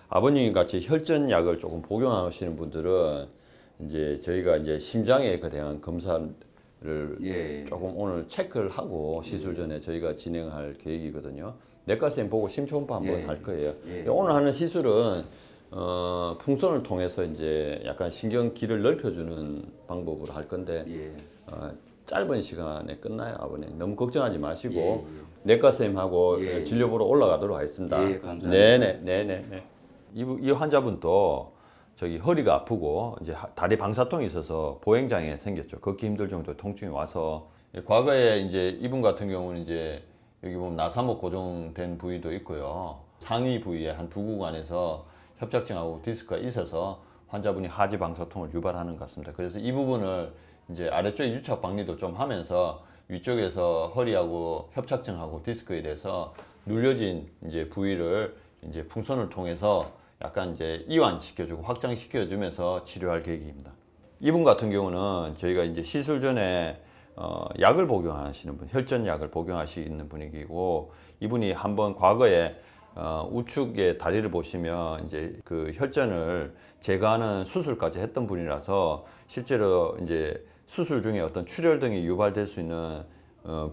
아버님 같이 혈전약을 조금 복용하시는 분들은 이제 저희가 이제 심장에 대한 검사를 조금 오늘 체크를 하고 시술 전에 저희가 진행할 계획이거든요. 내과쌤 보고 심초음파 한번 할 거예요. 오늘 하는 시술은 풍선을 통해서 이제 약간 신경길을 넓혀주는 방법으로 할 건데 짧은 시간에 끝나요, 아버님. 너무 걱정하지 마시고 내과쌤하고 진료 보러 올라가도록 하겠습니다. 감사합니다. 네네. 이 환자분도 저기 허리가 아프고 이제 다리 방사통이 있어서 보행장애 생겼죠. 걷기 힘들 정도의 통증이 와서 과거에 이제 이분 같은 경우는 이제 여기 보면 나사목 고정된 부위도 있고요. 상위 부위에 한 2구간에서 협착증하고 디스크가 있어서 환자분이 하지 방사통을 유발하는 것 같습니다. 그래서 이 부분을 이제 아래쪽에 유착 박리도 좀 하면서 위쪽에서 허리하고 협착증하고 디스크에 대해서 눌려진 이제 부위를 이제 풍선을 통해서 약간 이제 이완시켜주고 확장시켜주면서 치료할 계획입니다. 이분 같은 경우는 저희가 이제 시술 전에 약을 복용하시는 분, 혈전약을 복용하시는 분이고 이분이 한번 과거에 우측의 다리를 보시면 이제 그 혈전을 제거하는 수술까지 했던 분이라서 실제로 이제 수술 중에 어떤 출혈 등이 유발될 수 있는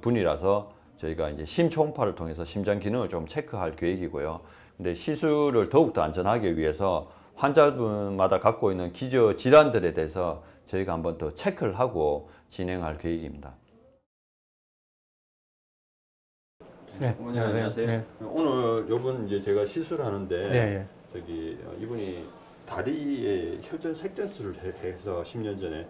분이라서 저희가 이제 심초음파를 통해서 심장 기능을 좀 체크할 계획이고요. 근데 시술을 더욱더 안전하기 위해서 환자분마다 갖고 있는 기저 질환들에 대해서 저희가 한번 더 체크를 하고 진행할 계획입니다. 네, 안녕하세요. 네. 오늘 요분 이제 제가 시술하는데 네. 저기 이분이 다리에 혈전 색전술을 해서 10년 전에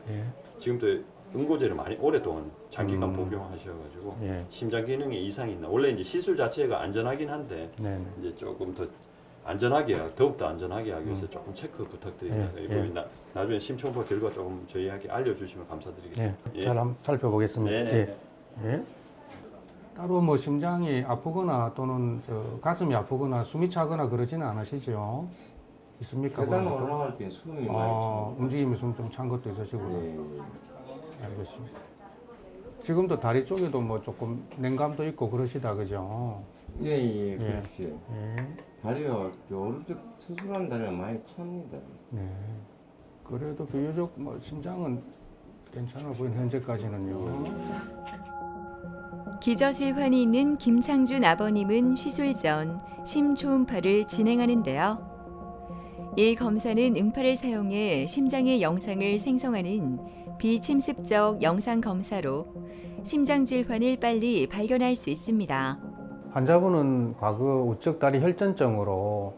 지금도 응고제를 많이 오랫동안 장기간 복용하셔가지고 심장 기능에 이상이 있나. 원래 이제 시술 자체가 안전하긴 한데 이제 조금 더 안전하게 더욱더 안전하게 하기 위해서 조금 체크 부탁드립니다. 이거 나중에 심초음파 결과 조금 저희에게 알려주시면 감사드리겠습니다. 잘 한번 살펴보겠습니다. 네네. 따로 뭐 심장이 아프거나 또는 가슴이 아프거나 숨이 차거나 그러지는 않으시죠? 있습니까? 계단 올라갈 때 숨이 많이 차요. 움직임이 숨 좀 찬 것도 있으시고요. 알겠습니다. 지금도 다리 쪽에도 뭐 조금 냉감도 있고 그러시다, 그죠? 그렇지. 다리가 오른쪽 수술한 다리가 많이 찹니다. 그래도 비교적 뭐 심장은 괜찮아 보이는 현재까지는요. 기저질환이 있는 김창준 아버님은 시술 전 심초음파를 진행하는데요. 이 검사는 음파를 사용해 심장의 영상을 생성하는 비침습적 영상 검사로 심장 질환을 빨리 발견할 수 있습니다. 환자분은 과거 우측 다리 혈전증으로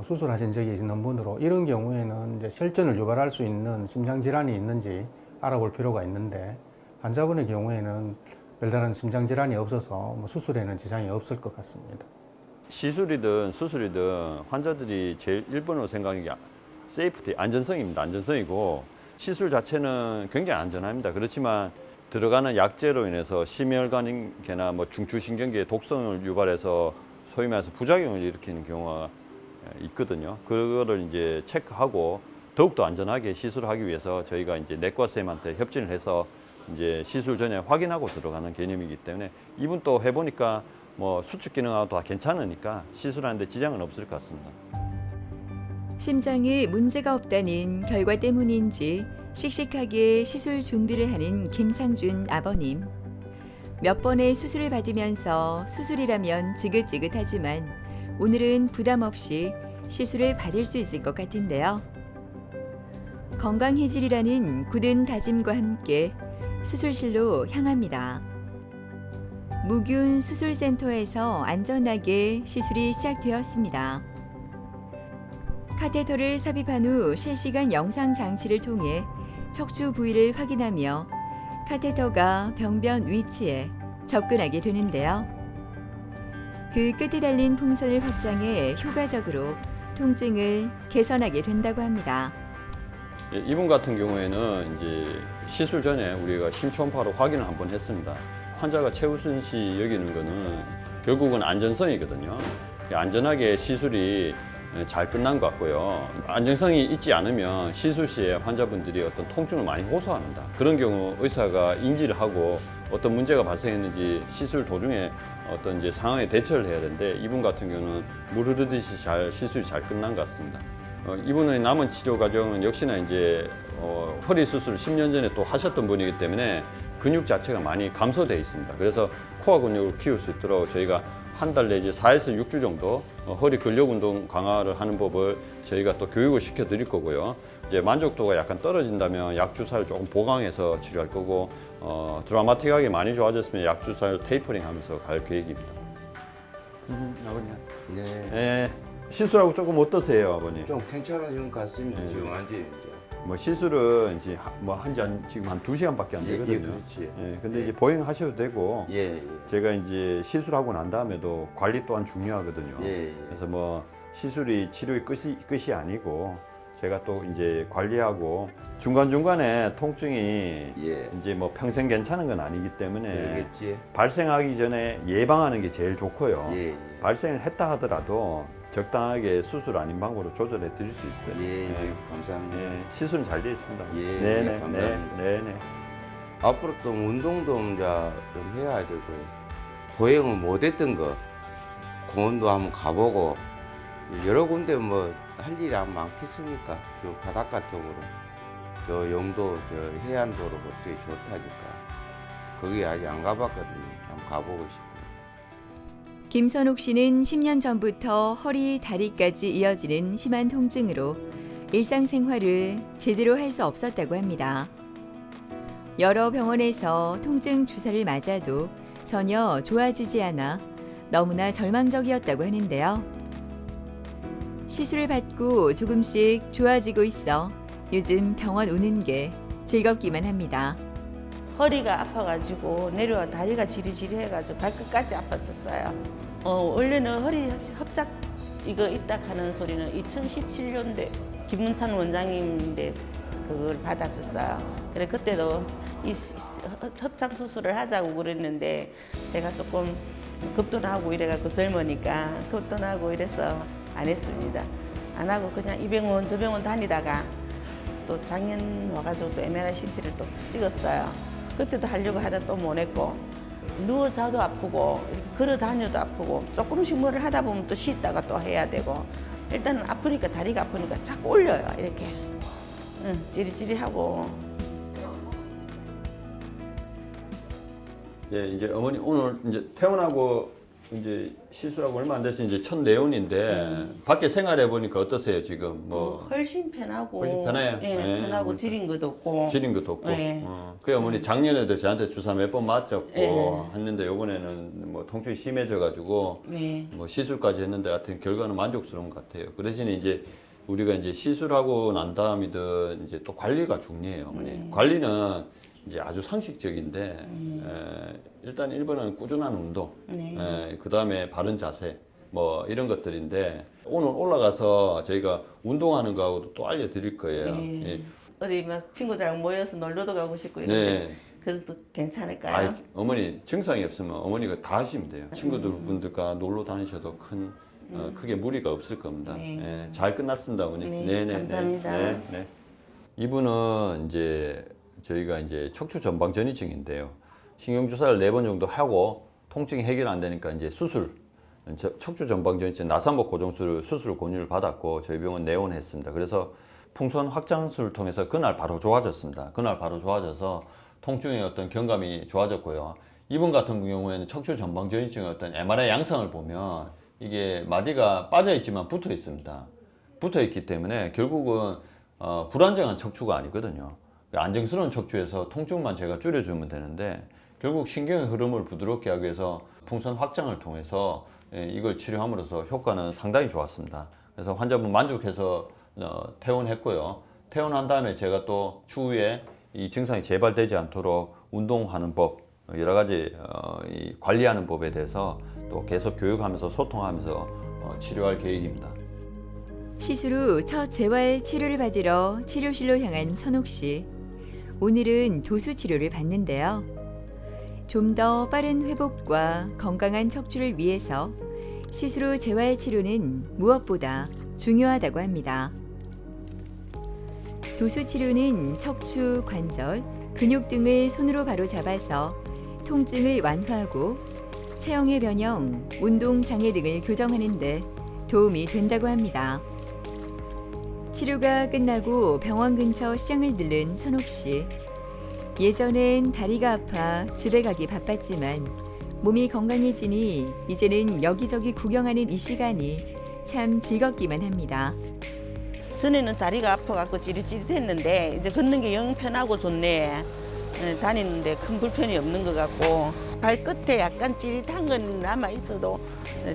수술하신 적이 있는 분으로 이런 경우에는 이제 혈전을 유발할 수 있는 심장 질환이 있는지 알아볼 필요가 있는데 환자분의 경우에는 별다른 심장 질환이 없어서 뭐 수술에는 지장이 없을 것 같습니다. 시술이든 수술이든 환자들이 제일 1번으로 생각하는 게 세이프티, 안전성입니다. 안전성이고 시술 자체는 굉장히 안전합니다. 그렇지만 들어가는 약제로 인해서 심혈관계나 뭐 중추신경계의 독성을 유발해서 소위 말해서 부작용을 일으키는 경우가 있거든요. 그거를 이제 체크하고 더욱더 안전하게 시술하기 위해서 저희가 이제 내과쌤한테 협진을 해서 이제 시술 전에 확인하고 들어가는 개념이기 때문에 이분 또 해보니까 뭐 수축 기능하고 다 괜찮으니까 시술하는데 지장은 없을 것 같습니다. 심장에 문제가 없다는 결과 때문인지 씩씩하게 시술 준비를 하는 김창준 아버님. 몇 번의 수술을 받으면서 수술이라면 지긋지긋하지만 오늘은 부담 없이 시술을 받을 수 있을 것 같은데요. 건강해지리라는 굳은 다짐과 함께 수술실로 향합니다. 무균 수술센터에서 안전하게 시술이 시작되었습니다. 카테터를 삽입한 후 실시간 영상 장치를 통해 척추 부위를 확인하며 카테터가 병변 위치에 접근하게 되는데요. 그 끝에 달린 풍선을 확장해 효과적으로 통증을 개선하게 된다고 합니다. 이분 같은 경우에는 이제 시술 전에 우리가 심초음파로 확인을 한번 했습니다. 환자가 최우선시 여기는 거는 결국은 안전성이거든요. 안전하게 시술이 잘 끝난 것 같고요. 안정성이 있지 않으면 시술 시에 환자분들이 어떤 통증을 많이 호소합니다. 그런 경우 의사가 인지를 하고 어떤 문제가 발생했는지 시술 도중에 어떤 이제 상황에 대처를 해야 되는데 이분 같은 경우는 물 흐르듯이 시술이 잘 끝난 것 같습니다. 이분의 남은 치료 과정은 역시나 이제 허리 수술을 10년 전에 또 하셨던 분이기 때문에 근육 자체가 많이 감소되어 있습니다. 그래서 코어 근육을 키울 수 있도록 저희가 한 달 내지 4에서 6주 정도 허리 근력 운동 강화를 하는 법을 저희가 또 교육을 시켜 드릴 거고요. 이제 만족도가 약간 떨어진다면 약 주사를 조금 보강해서 치료할 거고 드라마틱하게 많이 좋아졌으면 약 주사를 테이퍼링 하면서 갈 계획입니다. 아버님. 네. 시술하고 조금 어떠세요, 아버님? 좀 괜찮아진 것 같습니다. 지금 완전히 이제. 뭐 시술은 이제 지금 한 2시간밖에 안 되거든요. 예, 그렇지. 예, 근데 이제 보행하셔도 되고 예. 제가 이제 시술하고 난 다음에도 관리 또한 중요하거든요. 예. 그래서 뭐 시술이 치료의 끝이 아니고 제가 또 이제 관리하고 중간중간에 통증이 예. 이제 뭐 평생 괜찮은 건 아니기 때문에 그러겠지. 발생하기 전에 예방하는 게 제일 좋고요. 예. 발생을 했다 하더라도 적당하게 수술 아닌 방법으로 조절해 드릴 수 있어요. 예. 네. 감사합니다. 네, 시술은 잘 돼 있습니다. 예. 네네. 감사합니다. 네네. 앞으로 또 운동도 이제 좀 해야 되고요. 보행을 못했던 거 공원도 한번 가보고 여러 군데 뭐 할 일이 많겠습니까? 저 바닷가 쪽으로 저 영도 저 해안도로 그쪽이 좋다니까 거기 아직 안 가봤거든요. 한번 가보고 싶고. 김선옥 씨는 10년 전부터 허리, 다리까지 이어지는 심한 통증으로 일상생활을 제대로 할 수 없었다고 합니다. 여러 병원에서 통증 주사를 맞아도 전혀 좋아지지 않아 너무나 절망적이었다고 하는데요. 시술을 받고 조금씩 좋아지고 있어 요즘 병원 오는 게 즐겁기만 합니다. 허리가 아파가지고 내려와 다리가 지리지리해가지고 발끝까지 아팠었어요. 원래는 허리 협작 이거 있다 하는 소리는 2017년도에 김문찬 원장님인데 그걸 받았었어요. 그래 그때도 이 협착 수술을 하자고 그랬는데 제가 조금 급돈하고 이래가지고 젊으니까 급돈하고 이래서 안 했습니다. 안 하고 그냥 이 병원 저 병원 다니다가 또 작년 와가지고 또 MRI CT를 또 찍었어요. 그때도 하려고 하다 또 못 했고 누워 자도 아프고 이렇게 걸어 다녀도 아프고 조금씩 뭐를 하다 보면 또 쉬다가 또 해야 되고 일단은 아프니까 다리가 아프니까 자꾸 올려요 이렇게 찌리찌리하고. 예, 이제 어머니 오늘 이제 퇴원하고 이제 시술하고 얼마 안 돼서 이제 첫 내원인데 밖에 생활해 보니까 어떠세요 지금? 뭐 훨씬 편하고. 훨씬 편해요? 예, 네, 편하고 지린 것도 없고. 지린 것도 없고. 네. 그 어머니 작년에도 저한테 주사 몇 번 맞았고 네. 했는데 이번에는 뭐 통증이 심해져가지고 네. 뭐 시술까지 했는데 하여튼 결과는 만족스러운 것 같아요. 그 대신에 이제 우리가 이제 시술하고 난 다음이든 이제 또 관리가 중요해요, 어머니. 관리는 이제 아주 상식적인데 일단 1번은 꾸준한 운동, 그 다음에 바른 자세, 뭐 이런 것들인데 오늘 올라가서 저희가 운동하는 거하고도 또 알려드릴 거예요. 네. 예. 어디 막 친구들하고 모여서 놀러도 가고 싶고 이런데 네. 그래도 괜찮을까요? 아이, 어머니 증상이 없으면 어머니가 다 하시면 돼요. 친구들 분들과 놀러 다니셔도 크게 무리가 없을 겁니다. 네. 예, 잘 끝났습니다, 어머니. 네, 감사합니다. 네. 이분은 이제 저희가 이제 척추 전방 전이증인데요. 신경 주사를 4번 정도 하고 통증이 해결 안 되니까 이제 수술, 척추 전방 전이증 나삼복 고정술 수술 권유를 받았고 저희 병원 내원했습니다. 그래서 풍선 확장술을 통해서 그날 바로 좋아졌습니다. 그날 바로 좋아져서 통증의 어떤 경감이 좋아졌고요. 이분 같은 경우에는 척추 전방 전이증의 어떤 MRI 양상을 보면 이게 마디가 빠져 있지만 붙어 있습니다. 붙어 있기 때문에 결국은 불안정한 척추가 아니거든요. 안정스러운 척추에서 통증만 제가 줄여주면 되는데 결국 신경의 흐름을 부드럽게 하기 위해서 풍선 확장을 통해서 이걸 치료함으로써 효과는 상당히 좋았습니다. 그래서 환자분 만족해서 퇴원했고요. 퇴원한 다음에 제가 또 추후에 이 증상이 재발되지 않도록 운동하는 법, 여러 가지 관리하는 법에 대해서 또 계속 교육하면서 소통하면서 치료할 계획입니다. 시술 후 첫 재활 치료를 받으러 치료실로 향한 선옥 씨. 오늘은 도수 치료를 받는데요. 좀 더 빠른 회복과 건강한 척추를 위해서 시술 후 재활 치료는 무엇보다 중요하다고 합니다. 도수 치료는 척추, 관절, 근육 등을 손으로 바로 잡아서 통증을 완화하고 체형의 변형, 운동 장애 등을 교정하는 데 도움이 된다고 합니다. 치료가 끝나고 병원 근처 시장을 들른 선옥 씨. 예전엔 다리가 아파 집에 가기 바빴지만 몸이 건강해지니 이제는 여기저기 구경하는 이 시간이 참 즐겁기만 합니다. 전에는 다리가 아파갖고 찌릿찌릿했는데 이제 걷는 게 영 편하고 좋네. 다니는데 큰 불편이 없는 것 같고 발끝에 약간 찌릿한 건 남아 있어도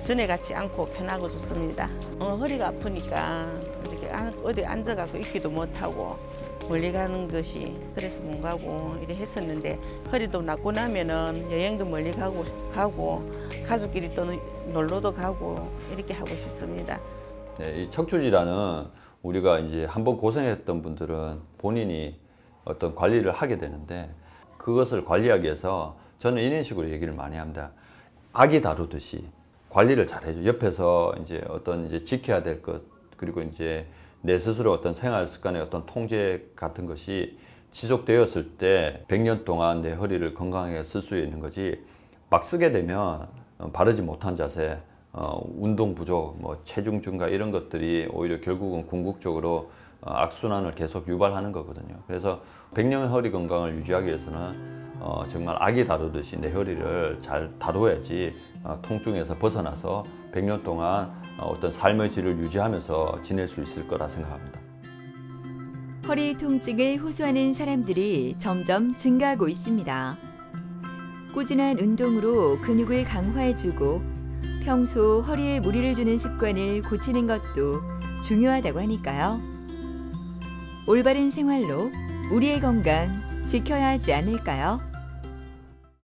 전에 같지 않고 편하고 좋습니다. 허리가 아프니까 이렇게 어디 앉아갖고 있기도 못하고 멀리 가는 것이 그래서 못 가고 이래 했었는데 허리도 낫고 나면은 여행도 멀리 가고 가족끼리 또 놀러도 가고 이렇게 하고 싶습니다. 네, 이 척추 질환은 우리가 이제 한번 고생했던 분들은 본인이 어떤 관리를 하게 되는데 그것을 관리하기 위해서 저는 이런 식으로 얘기를 많이 합니다. 아기 다루듯이 관리를 잘 해줘. 옆에서 이제 어떤 이제 지켜야 될 것 그리고 이제 내 스스로 어떤 생활 습관의 어떤 통제 같은 것이 지속되었을 때 100년 동안 내 허리를 건강하게 쓸 수 있는 거지 막 쓰게 되면 바르지 못한 자세, 운동 부족, 뭐 체중 증가 이런 것들이 오히려 결국은 궁극적으로 악순환을 계속 유발하는 거거든요. 그래서 100년의 허리 건강을 유지하기 위해서는 정말 아기 다루듯이 내 허리를 잘 다뤄야지 통증에서 벗어나서 100년 동안 어떤 삶의 질을 유지하면서 지낼 수 있을 거라 생각합니다. 허리 통증을 호소하는 사람들이 점점 증가하고 있습니다. 꾸준한 운동으로 근육을 강화해주고 평소 허리에 무리를 주는 습관을 고치는 것도 중요하다고 하니까요. 올바른 생활로 우리의 건강 지켜야 하지 않을까요?